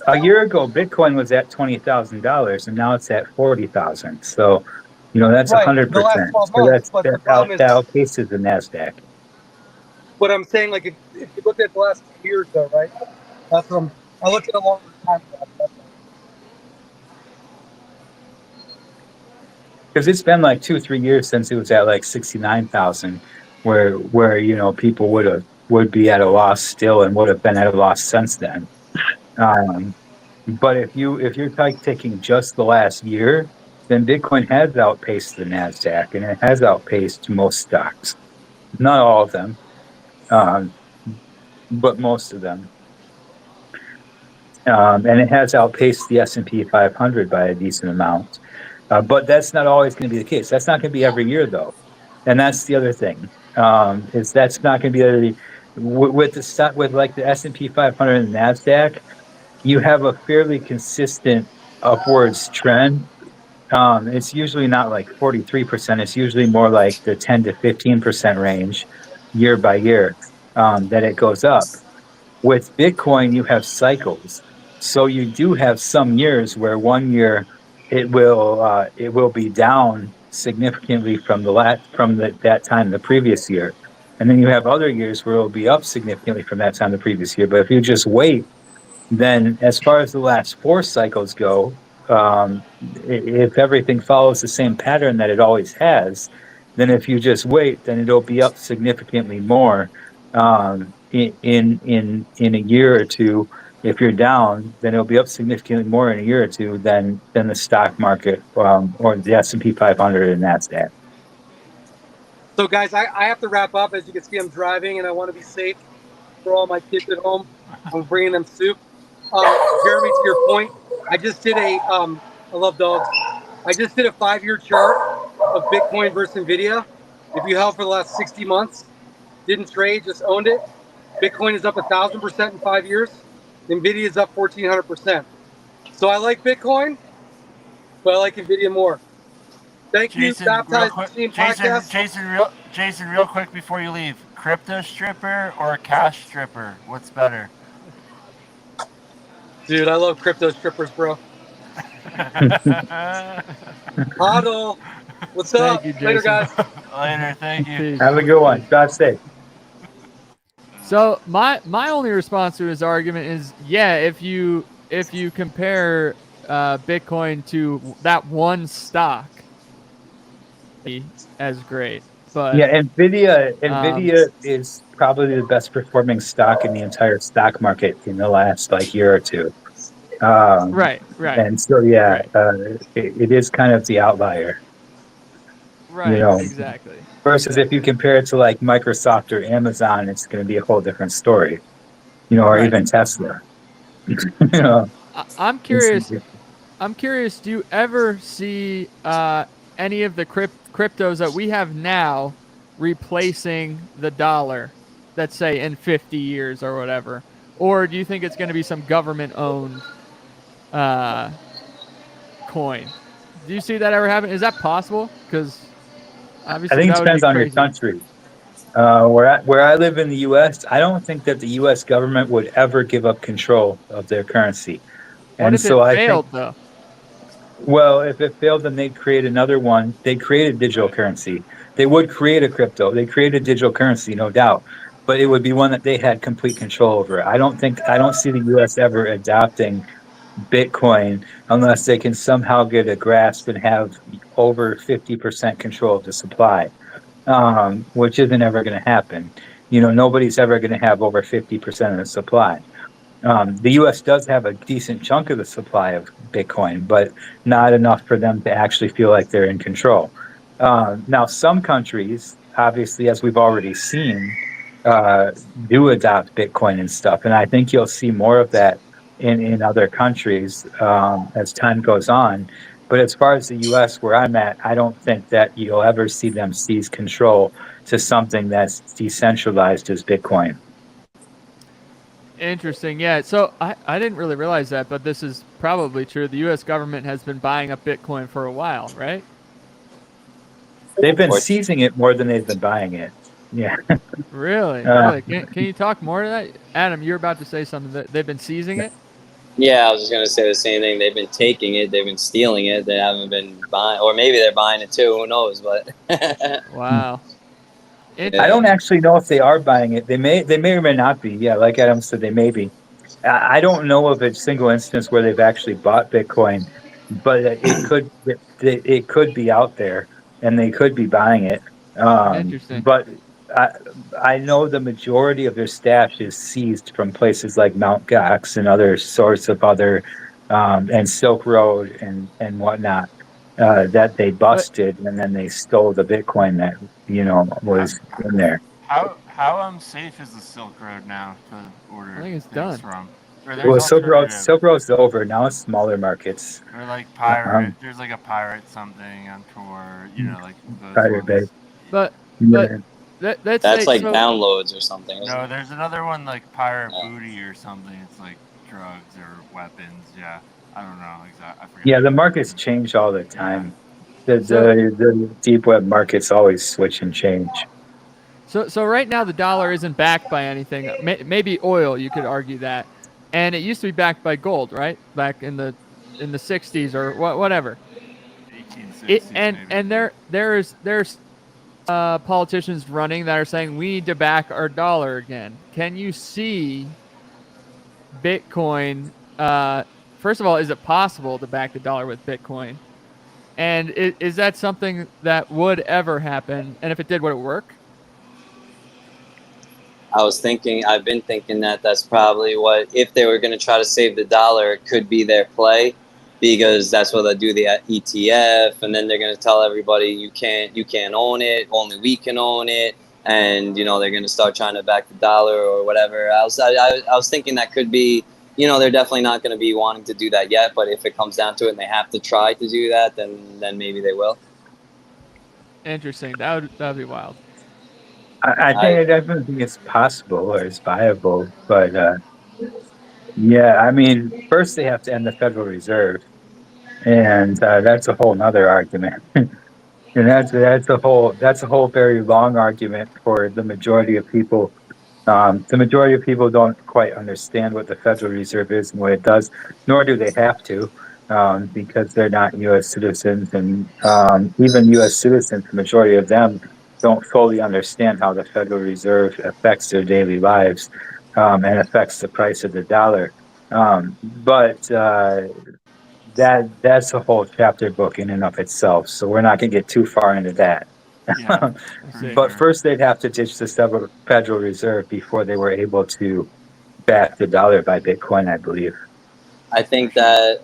S4: a year ago, Bitcoin was at $20,000, and now it's at 40,000. So, you know, that's
S6: Right, the last
S4: 100%.
S6: 12
S4: So
S6: months. But the problem is,
S4: that outpaces the Nasdaq.
S6: what I'm saying, like if you look at the last 2 years, though, right? That's what I look at a longer time. That's all.
S4: Because it's been like 2-3 years since it was at like 69,000, where you know people would be at a loss still and would have been at a loss since then. But if you're taking just the last year, then Bitcoin has outpaced the Nasdaq and it has outpaced most stocks. Not all of them, um, but most of them. And it has outpaced the S&P 500 by a decent amount. But that's not always going to be the case. That's not going to be every year, though. And that's the other thing, is that's not going to be with the stock, with like the S&P 500 and the Nasdaq. You have a fairly consistent upwards trend. It's usually not like 43%. It's usually more like the 10 to 15% range year by year, that it goes up. With Bitcoin, you have cycles. So you do have some years where one year it will be down significantly from that time the previous year. And then you have other years where it will be up significantly from that time the previous year. But if you just wait, then as far as the last 4 cycles go, if everything follows the same pattern that it always has, then if you just wait, then it'll be up significantly more, in a year or two. If you're down, then it'll be up significantly more in a year or two than the stock market, or the S&P 500 and Nasdaq.
S6: So, guys, I have to wrap up. As you can see, I'm driving, and I want to be safe for all my kids at home. I'm bringing them soup. Jeremy, to your point, I just did I love dogs. I just did a 5-year chart of Bitcoin versus NVIDIA. If you held for the last 60 months, didn't trade, just owned it, Bitcoin is up 1,000% in 5 years. NVIDIA is up 1,400%. So I like Bitcoin, but I like NVIDIA more. Thank you,
S1: Jason, real
S6: Baptized
S1: quick.
S6: Machine Podcast.
S1: Jason, real quick before you leave. Crypto stripper or cash stripper? What's better?
S6: Dude, I love crypto strippers, bro. Huddle. What's up?
S2: Thank you,
S6: Later,
S2: Jason.
S6: guys.
S1: Later, thank you.
S2: Peace.
S4: Have a good one. Drive safe.
S2: So my only response to his argument is, yeah, if you compare Bitcoin to that one stock, as great. But
S4: Yeah, Nvidia is probably the best performing stock in the entire stock market in the last like year or two.
S2: right.
S4: And so, yeah,
S2: Right.
S4: it is kind of the outlier, you know.
S2: Exactly.
S4: Versus if you compare it to like Microsoft or Amazon, it's going to be a whole different story, you know, or
S2: Right.
S4: even Tesla. You know,
S2: I'm curious. Do you ever see any of the cryptos that we have now replacing the dollar, let's say in 50 years or whatever? Or do you think it's going to be some government-owned coin? Do you see that ever happen? Is that possible? Because
S4: I
S2: obviously
S4: think it
S2: that would be
S4: depends on your
S2: crazy.
S4: country. Where I live in the U.S., I don't think that the U.S. government would ever give up control of their currency.
S2: What
S4: And
S2: if it
S4: so I think,
S2: failed, though?
S4: well, if it failed, then they'd create another one. They'd create a digital currency. They would create a crypto. They create a digital currency, no doubt, but it would be one that they had complete control over. I don't see the U.S. ever adopting Bitcoin unless they can somehow get a grasp and have over 50% control of the supply, which isn't ever going to happen. Nobody's ever going to have over 50% of the supply. The U.S. does have a decent chunk of the supply of Bitcoin, but not enough for them to actually feel like they're in control. Now, some countries, obviously, as we've already seen, do adopt Bitcoin and stuff, and I think you'll see more of that in other countries as time goes on. But as far as the U.S., where I'm at, I don't think that you'll ever see them seize control to something that's decentralized as Bitcoin.
S2: Interesting. Yeah. So I didn't really realize that, but this is probably true. The U.S. government has been buying up Bitcoin for a while, right?
S4: They've been seizing it more than they've been buying it. Yeah.
S2: Really? Really? Can you talk more to that? Adam, you're about to say something. That they've been seizing it?
S5: Yeah, I was just gonna say the same thing. They've been taking it, they've been stealing it, they haven't been buying, or maybe they're buying it too. Who knows? But
S2: wow.
S4: I don't actually know if they are buying it. They may or may not be. Yeah, like Adam said, they may be. I don't know of a single instance where they've actually bought Bitcoin, but it could be out there, and they could be buying it.
S2: Interesting.
S4: But I know the majority of their stash is seized from places like Mount Gox and other sorts of other and Silk Road and whatnot that they busted, and then they stole the Bitcoin that was in there.
S1: How safe is the Silk Road now to order
S2: I think it's
S1: things
S2: done.
S1: from?
S4: Well, Silk Road's over. Now it's smaller markets.
S1: Or like Pirate. There's like a Pirate something on tour. Like those
S4: Pirate Bay.
S2: But that's
S5: like downloads or something.
S1: No, there's another one like Pirate Booty or something. It's like drugs or weapons. Yeah, I don't know exactly. I forget.
S4: Yeah, the markets change all the time. The deep web markets always switch and change.
S2: So right now the dollar isn't backed by anything. Maybe oil, you could argue that, and it used to be backed by gold, right? Back in the 60s or whatever.
S1: 1860s.
S2: And there's politicians running that are saying we need to back our dollar again. Can you see Bitcoin? First of all, is it possible to back the dollar with Bitcoin? And is that something that would ever happen? And if it did, would it work?
S5: I've been thinking that that's probably what, if they were going to try to save the dollar, it could be their play, because that's what they do, the ETF, and then they're going to tell everybody you can't own it, only we can own it, and they're going to start trying to back the dollar or whatever. I was thinking that could be, they're definitely not going to be wanting to do that yet, but if it comes down to it and they have to try to do that, then maybe they will.
S2: Interesting. That would be wild.
S4: I definitely think it's possible or it's viable, but yeah, I mean, first they have to end the Federal Reserve, and that's a whole nother argument. And that's a whole very long argument for the majority of people. The majority of people don't quite understand what the Federal Reserve is and what it does, nor do they have to, because they're not U.S. citizens, and even U.S. citizens, the majority of them don't fully understand how the Federal Reserve affects their daily lives and affects the price of the dollar. But that's a whole chapter book in and of itself, so we're not going to get too far into that.
S1: Yeah,
S4: but first they'd have to ditch the Federal Reserve before they were able to back the dollar by Bitcoin, I believe.
S5: I think that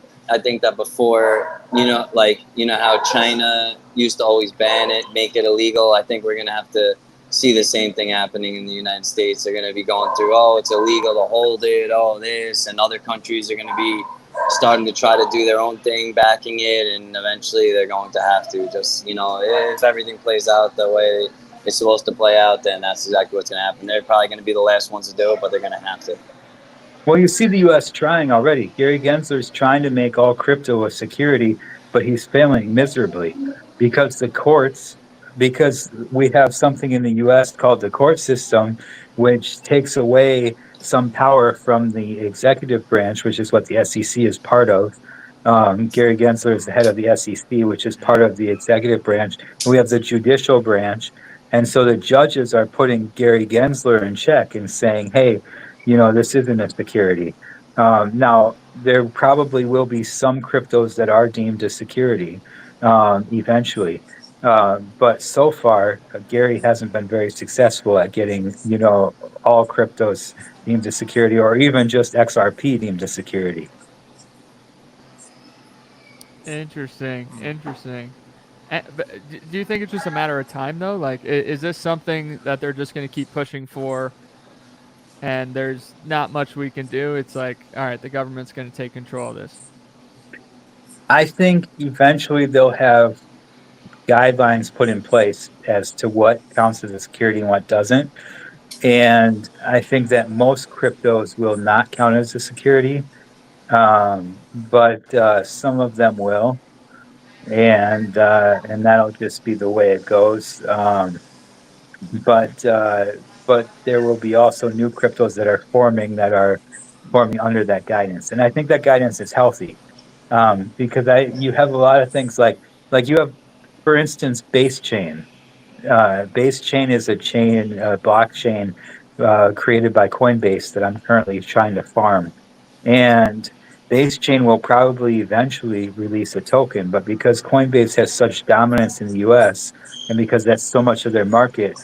S5: before, how China used to always ban it, make it illegal. I think we're going to have to see the same thing happening in the United States. They're going to be going through, it's illegal to hold it, this, and other countries are going to be starting to try to do their own thing, backing it, and eventually they're going to have to just, if everything plays out the way it's supposed to play out, then that's exactly what's going to happen. They're probably going to be the last ones to do it, but they're going to have to.
S4: Well, you see the U.S. trying already. Gary Gensler's trying to make all crypto a security, but he's failing miserably because because we have something in the U.S. called the court system, which takes away some power from the executive branch, which is what the SEC is part of. Gary Gensler is the head of the SEC, which is part of the executive branch. And we have the judicial branch. And so the judges are putting Gary Gensler in check and saying, hey, this isn't a security. Now, there probably will be some cryptos that are deemed a security eventually. But so far, Gary hasn't been very successful at getting, all cryptos deemed a security, or even just XRP deemed a security.
S2: Interesting. But do you think it's just a matter of time, though? Like, is this something that they're just going to keep pushing for, and there's not much we can do? It's like, all right, the government's going to take control of this.
S4: I think eventually they'll have guidelines put in place as to what counts as a security and what doesn't. And I think that most cryptos will not count as a security, but some of them will, and that'll just be the way it goes. But there will be also new cryptos that are forming under that guidance, and I think that guidance is healthy, because you have a lot of things like you have, for instance, base chain. Base chain is a blockchain created by Coinbase that I'm currently trying to farm. And Base chain will probably eventually release a token, but because Coinbase has such dominance in the US and because that's so much of their market,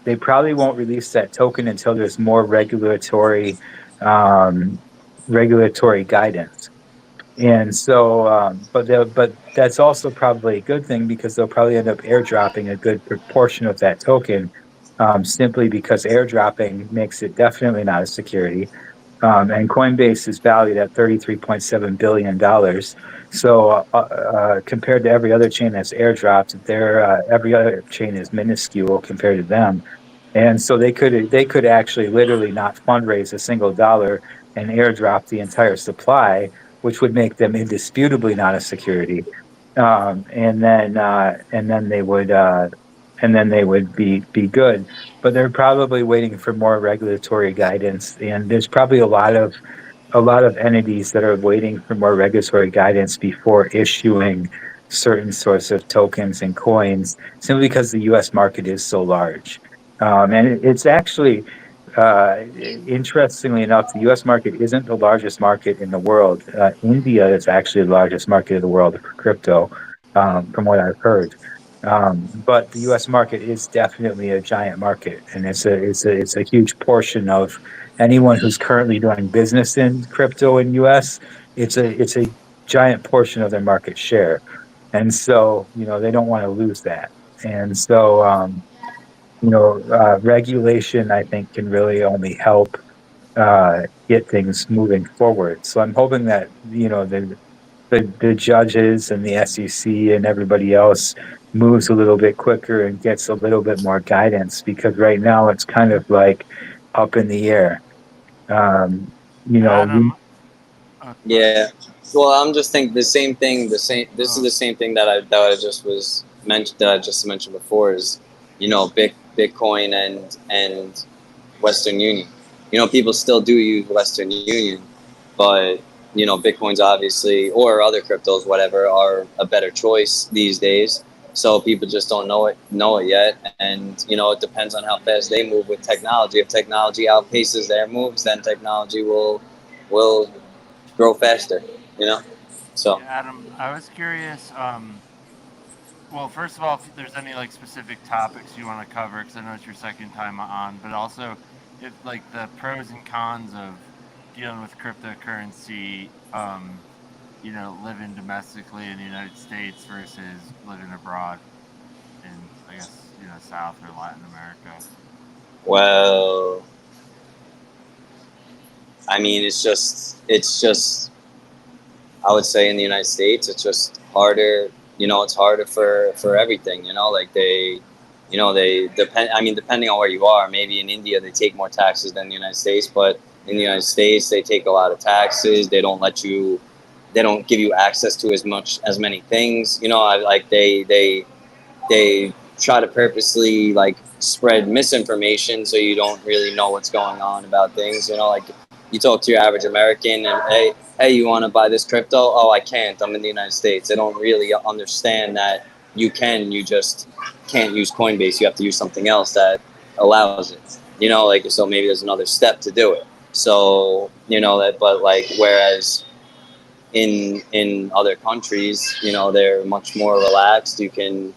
S4: they probably won't release that token until there's more regulatory guidance. And so, but that's also probably a good thing because they'll probably end up airdropping a good proportion of that token, simply because airdropping makes it definitely not a security. And Coinbase is valued at $33.7 billion. So compared to every other chain that's airdropped, every other chain is minuscule compared to them. And so they could actually literally not fundraise a single dollar and airdrop the entire supply, which would make them indisputably not a security. And then they would be good. But they're probably waiting for more regulatory guidance, and there's probably a lot of entities that are waiting for more regulatory guidance before issuing certain sorts of tokens and coins, simply because the U.S. market is so large. And it's actually, interestingly enough, the U.S. market isn't the largest market in the world. India is actually the largest market in the world for crypto, from what I've heard. But the U.S. market is definitely a giant market, and it's a huge portion of anyone who's currently doing business in crypto in U.S. It's a giant portion of their market share, and so they don't want to lose that. And so regulation, I think, can really only help get things moving forward. So I'm hoping that the judges and the SEC and everybody else moves a little bit quicker and gets a little bit more guidance, because right now it's kind of like up in the air.
S1: Adam,
S5: Yeah. Well, I'm just thinking the same thing. This is the same thing that I just was mentioned. That I just mentioned before is, Bitcoin and Western Union. People still do use Western Union, but Bitcoin's obviously, or other cryptos, whatever, are a better choice these days. So people just don't know it yet, and it depends on how fast they move with technology. If technology outpaces their moves, then technology will grow faster. So.
S1: Yeah, Adam, I was curious. Well, first of all, if there's any specific topics you want to cover, because I know it's your second time on, but also if the pros and cons of dealing with cryptocurrency, living domestically in the United States versus living abroad in, I guess, South or Latin America.
S5: Well, I mean, it's just, I would say in the United States, it's just harder. It's harder for everything. They depend. I mean, depending on where you are, maybe in India they take more taxes than the United States, but in the United States they take a lot of taxes. They don't give you access to as many things. They try to purposely spread misinformation so you don't really know what's going on about things. you talk to your average American and hey, you want to buy this crypto? Oh, I can't. I'm in the United States. They don't really understand that you can. You just can't use Coinbase. You have to use something else that allows it. You know, like, so maybe there's another step to do it. So, you know, that, but like, whereas in other countries, you know, they're much more relaxed. You can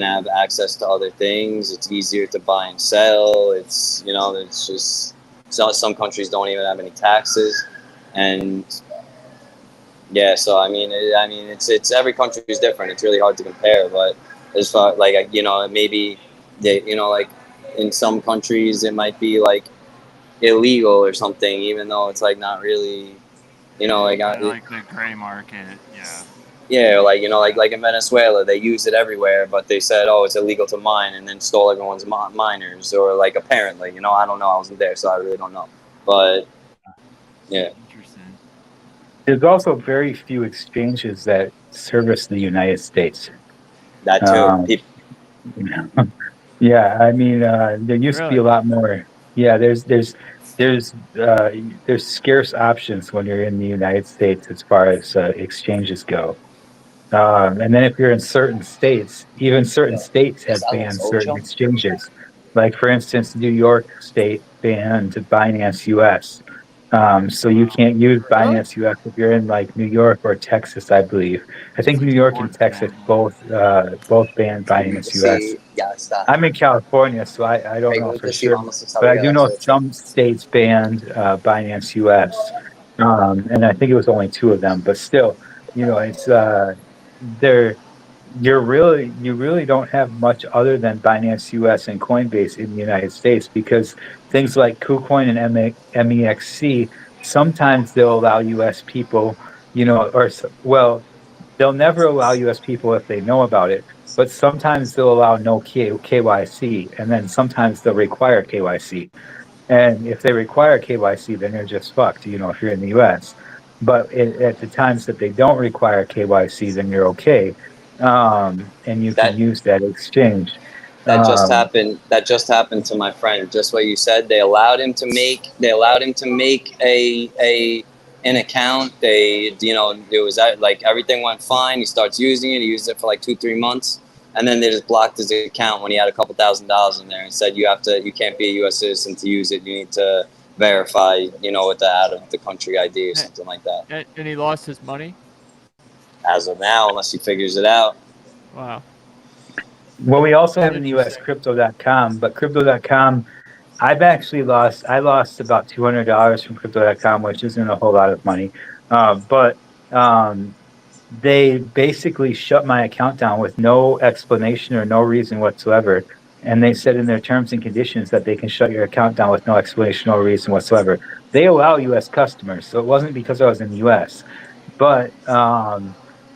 S5: have access to other things. It's easier to buy and sell. It's, you know, it's just, so some countries don't even have any taxes. And yeah, so I mean, it's every country is different. It's really hard to compare. But as far like, you know, maybe they, you know, like in some countries it might be like illegal or something, even though it's like not really, you know, like
S1: like the gray market. Yeah.
S5: yeah, like, you know, like in Venezuela, they use it everywhere, but they said, oh, it's illegal to mine, and then stole everyone's miners, or like apparently, you know, I don't know, I wasn't there, so I really don't know. But yeah,
S1: Interesting.
S4: There's also very few exchanges that service the United States.
S5: that too.
S4: Yeah, I mean, there used to be
S2: Really?
S4: a lot more. Yeah, there's scarce options when you're in the United States as far as exchanges go. And then if you're in certain states, even certain states have banned certain exchanges. Like for instance, New York State banned Binance US. So you can't use
S2: Really?
S4: Binance US if you're in like New York or Texas, I believe. I think New York and Texas both banned Binance US. I'm in California, so I don't know for sure, but I do know some states banned Binance US, and I think it was only two of them. But still, you know, it's there. You really don't have much other than Binance US and Coinbase in the United States because things like KuCoin and MEXC sometimes they'll allow US people, you know, well, they'll never allow US people if they know about it, but sometimes they'll allow no KYC, and then sometimes they'll require KYC. And if they require KYC, then you're just fucked, you know, if you're in the US. But at the times that they don't require KYC, then you're okay. And you can
S5: that
S4: use that exchange.
S5: that just
S4: Um,
S5: happened. That just happened to my friend. Just what you said. They allowed him to make. They allowed him to make a an account. They, you know, it was like everything went fine. He starts using it. He used it for like 2-3 months, and then they just blocked his account when he had a couple $1,000s in there and said you can't be a U.S. citizen to use it. You need to verify, you know, with the out of the country ID or something like that.
S2: And he lost his money?
S5: As of now, unless he figures it out.
S2: Wow.
S4: well, we also have in the US crypto.com, but crypto.com, I lost about $200 from crypto.com, which isn't a whole lot of money. But they basically shut my account down with no explanation or no reason whatsoever. And they said in their terms and conditions that they can shut your account down with no explanation or reason whatsoever. They allow US customers, so it wasn't because I was in the US. But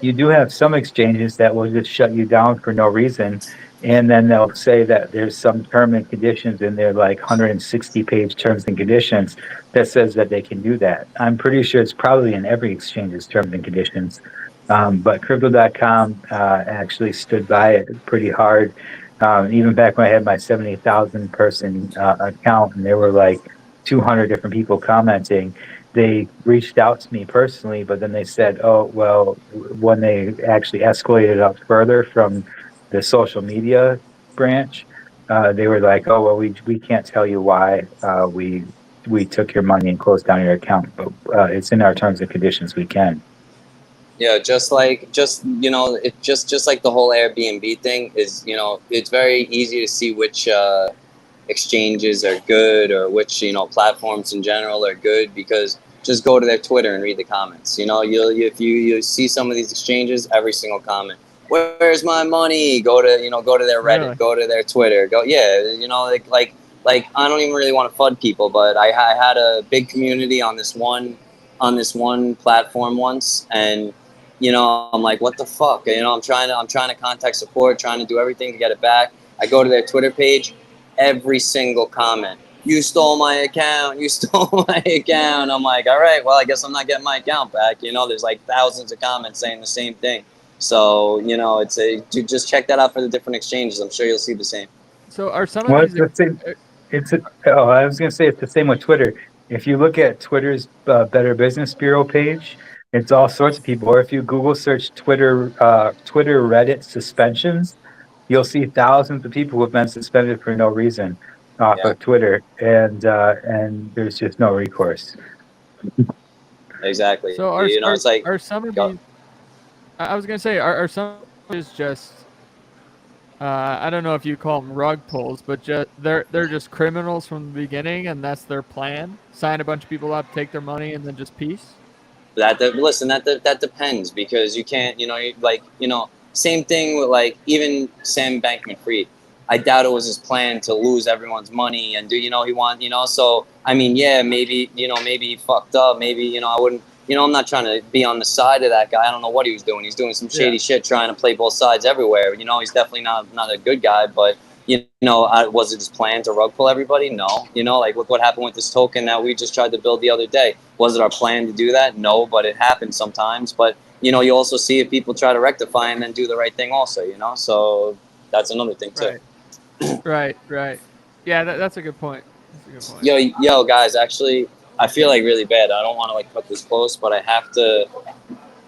S4: you do have some exchanges that will just shut you down for no reason. And then they'll say that there's some term and conditions in their like 160-page terms and conditions that says that they can do that. I'm pretty sure it's probably in every exchange's terms and conditions. But crypto.com actually stood by it pretty hard. Even back when I had my 70,000 person account and there were like 200 different people commenting, they reached out to me personally, but then they said, oh, well, when they actually escalated up further from the social media branch, they were like, oh, well, we can't tell you why we took your money and closed down your account, but it's in our terms and conditions, we can.
S5: Yeah, just you know, it just like the whole Airbnb thing is, you know, it's very easy to see which exchanges are good or which, you know, platforms in general are good because just go to their Twitter and read the comments. You know, if you see some of these exchanges, every single comment, where's my money? Go to their Reddit,
S2: Really?
S5: go to their Twitter, you know, like I don't even really want to FUD people, but I had a big community on this one platform once, and you know, I'm like, what the fuck? You know, I'm trying to contact support, trying to do everything to get it back. I go to their Twitter page, every single comment, you stole my account, you stole my account. I'm like, all right, well, I guess I'm not getting my account back. You know, there's like thousands of comments saying the same thing. So, you know, just check that out for the different exchanges. I'm sure you'll see the same.
S2: So are some
S4: Well,
S2: of
S4: it's
S2: these
S4: the same. I was going to say it's the same with Twitter. If you look at Twitter's Better Business Bureau page, it's all sorts of people. Or if you Google search Twitter Reddit suspensions, you'll see thousands of people who have been suspended for no reason off
S5: Yeah.
S4: of Twitter, and there's just no recourse.
S5: Exactly.
S2: So
S5: It's like,
S2: are some of
S5: go-
S2: these? I was gonna say, are some of these just? I don't know if you call them rug pulls, but they're just criminals from the beginning, and that's their plan. Sign a bunch of people up, take their money, and then just peace.
S5: listen, that depends, because you can't, same thing with, like, even Sam Bankman-Fried. I doubt it was his plan to lose everyone's money and do, he want, so I mean, yeah, maybe, maybe he fucked up, maybe, I wouldn't, I'm not trying to be on the side of that guy. I don't know what he was doing. He's doing some shady shit, trying to play both sides everywhere. He's definitely not a good guy, but was it his plan to rug pull everybody? No. Like, look what happened with this token that we just tried to build the other day. Was it our plan to do that? No, but it happens sometimes. But, you also see if people try to rectify and then do the right thing also, so that's another thing too.
S2: Right. Yeah, that's a good point. That's a good point.
S5: Yo, guys, actually, I feel like really bad. I don't want to like cut this close, but I have to.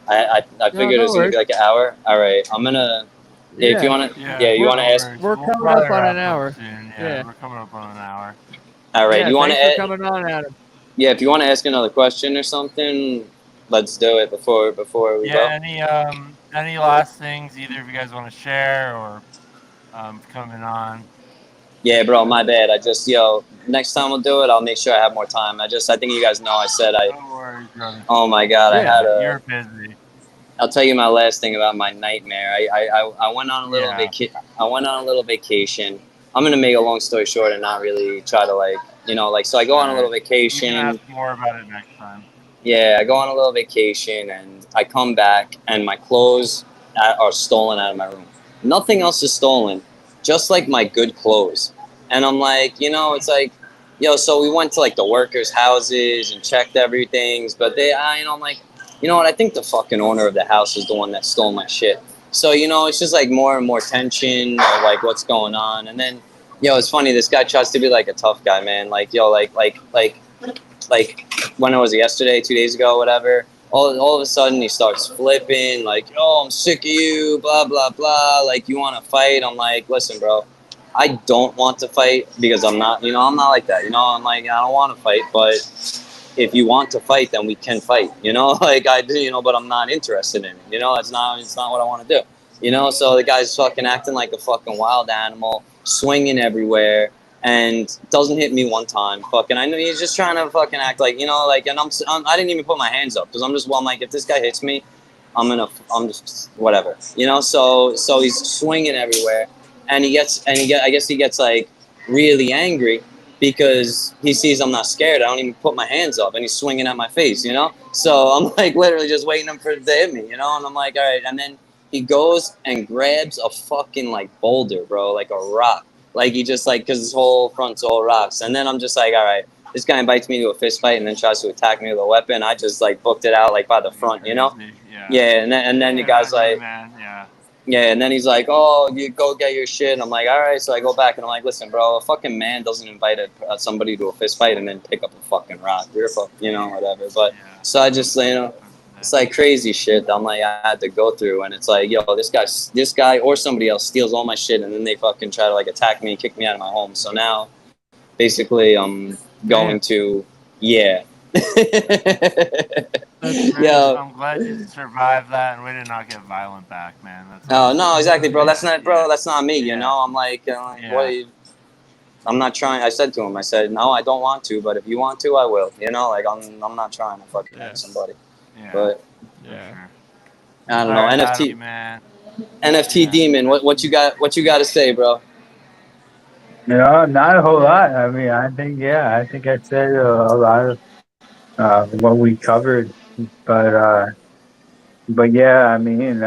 S5: I figured it was gonna be like an hour. All right, I'm gonna. Yeah, if you wanna, you wanna ask.
S2: We're coming up on an hour.
S1: Soon.
S2: Yeah,
S1: we're coming up on an hour.
S5: All right, you wanna?
S2: Thanks for coming on, Adam.
S5: Yeah, if you want to ask another question or something, let's do it before we go.
S1: Any last things either of you guys want to share or coming on?
S5: Yeah, bro, my bad. Next time we'll do it. I'll make sure I have more time. I think you guys know I said I.
S1: No worries, brother.
S5: Oh my God, I had a.
S1: You're busy.
S5: I'll tell you my last thing about my nightmare. I went on a little I went on a little vacation. I'm gonna make a long story short and not really try to so I go on a little vacation.
S1: You can ask more about it next time.
S5: Yeah, I go on a little vacation and I come back and my clothes are stolen out of my room. Nothing else is stolen, just like my good clothes. And I'm like, it's like, so we went to like the workers' houses and checked everything, but I'm like, what? I think the fucking owner of the house is the one that stole my shit. So, it's just like more and more tension of like what's going on. And then, it's funny. This guy tries to be like a tough guy, man. Like, like when it was yesterday, 2 days ago, whatever. All of a sudden he starts flipping like, "Oh, I'm sick of you, blah blah blah. Like, you want to fight?" I'm like, "Listen, bro, I don't want to fight because I'm not like that. I'm like, I don't want to fight, but if you want to fight, then we can fight. Like I do, but I'm not interested in it. It's not what I want to do. So the guy's fucking acting like a fucking wild animal, swinging everywhere, and doesn't hit me one time. Fucking, I know he's just trying to fucking act like, and I didn't even put my hands up because I'm like, if this guy hits me, I'm just whatever. So he's swinging everywhere, and I guess he gets like really angry because he sees I'm not scared. I don't even put my hands up, and he's swinging at my face, So I'm like literally just waiting for him to hit me, And I'm like, all right. And then he goes and grabs a fucking like boulder, bro, like a rock. Like he just like, because his whole front's all rocks. And then I'm just like, all right, this guy invites me to a fist fight and then tries to attack me with a weapon. I just like booked it out like by the front, Yeah. And then the guy's like, yeah, and then he's like, "Oh, you go get your shit." And I'm like, "All right." So I go back and I'm like, "Listen, bro, a fucking man doesn't invite somebody to a fist fight and then pick up a fucking rock. You're whatever." But so I just, it's like crazy shit that I'm like I had to go through, and it's like, yo, this guy or somebody else steals all my shit, and then they fucking try to like attack me, kick me out of my home. So now, basically, I'm going to, yeah.
S1: Yeah, I'm glad you survived that, and we did not get violent back, man.
S5: No, exactly, bro. That's not me. I'm like, what? I'm not trying. I said to him, I said, no, I don't want to, but if you want to, I will. Like I'm not trying to fucking hurt somebody. But I don't know. NFT,
S1: man.
S5: NFT demon. What you got? What you got to say, bro?
S4: Not a whole lot. I mean, I think I said a lot of what we covered, but yeah, I mean,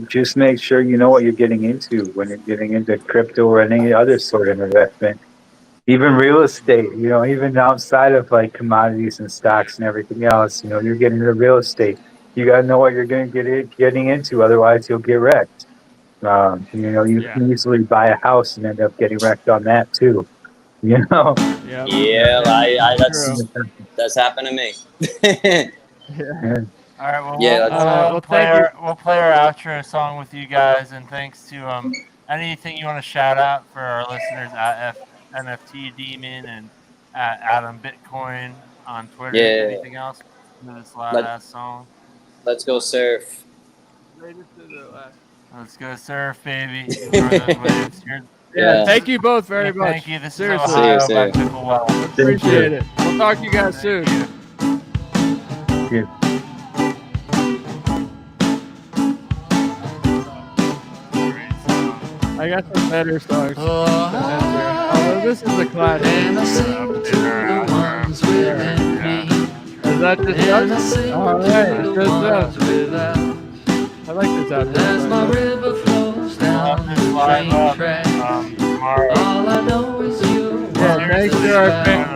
S4: just make sure you know what you're getting into when you're getting into crypto or any other sort of investment, even real estate. Even outside of like commodities and stocks and everything else, you're getting into real estate. You got to know what you're going to getting into, otherwise you'll get wrecked. You can easily buy a house and end up getting wrecked on that too. You know.
S2: Yep.
S5: Yeah,
S2: True.
S5: that's happened to me.
S2: Yeah.
S4: Yeah.
S1: All right, well,
S5: Yeah,
S1: we'll,
S5: that's-
S2: well,
S1: play
S2: thank you.
S1: we'll play our outro song with you guys, and thanks to anything you want to shout out for our listeners at NFT Demon and at Adam Bitcoin on Twitter.
S5: Yeah.
S1: Anything else for this loud
S5: Let-
S1: ass song?
S5: Let's go surf.
S2: Let's
S1: go surf, baby. Enjoy those waves.
S2: Yeah, thank you both very much.
S1: Thank you. This
S2: Seriously.
S1: is Ohio
S5: See
S1: by
S5: you.
S1: Pickle Well.
S2: Appreciate it. We'll talk to you guys soon.
S4: Yeah.
S2: I got some better songs. Although this is a classic. Is that just us? All right, it's just us. I like this outfit.
S7: As my river flows down the train track, all I know is you.
S2: Yeah, thanks to our fan.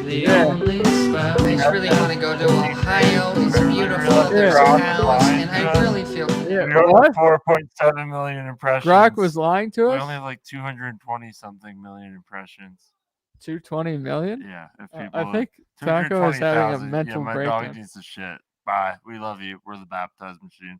S7: The only spouse. I just really want to go to Ohio. It's beautiful. There's cows, and I really feel.
S2: Yeah,
S1: We only
S2: what?
S1: have 4.7 million impressions.
S2: Grok was lying to
S1: We
S2: us?
S1: only have like 220 something million impressions.
S2: 220 million?
S1: Yeah, if
S2: I
S1: people.
S2: think Taco is having a
S1: 220,000.
S2: mental
S1: Yeah, my
S2: breakdown.
S1: dog needs to shit. Bye. We love you. We're the baptized machine.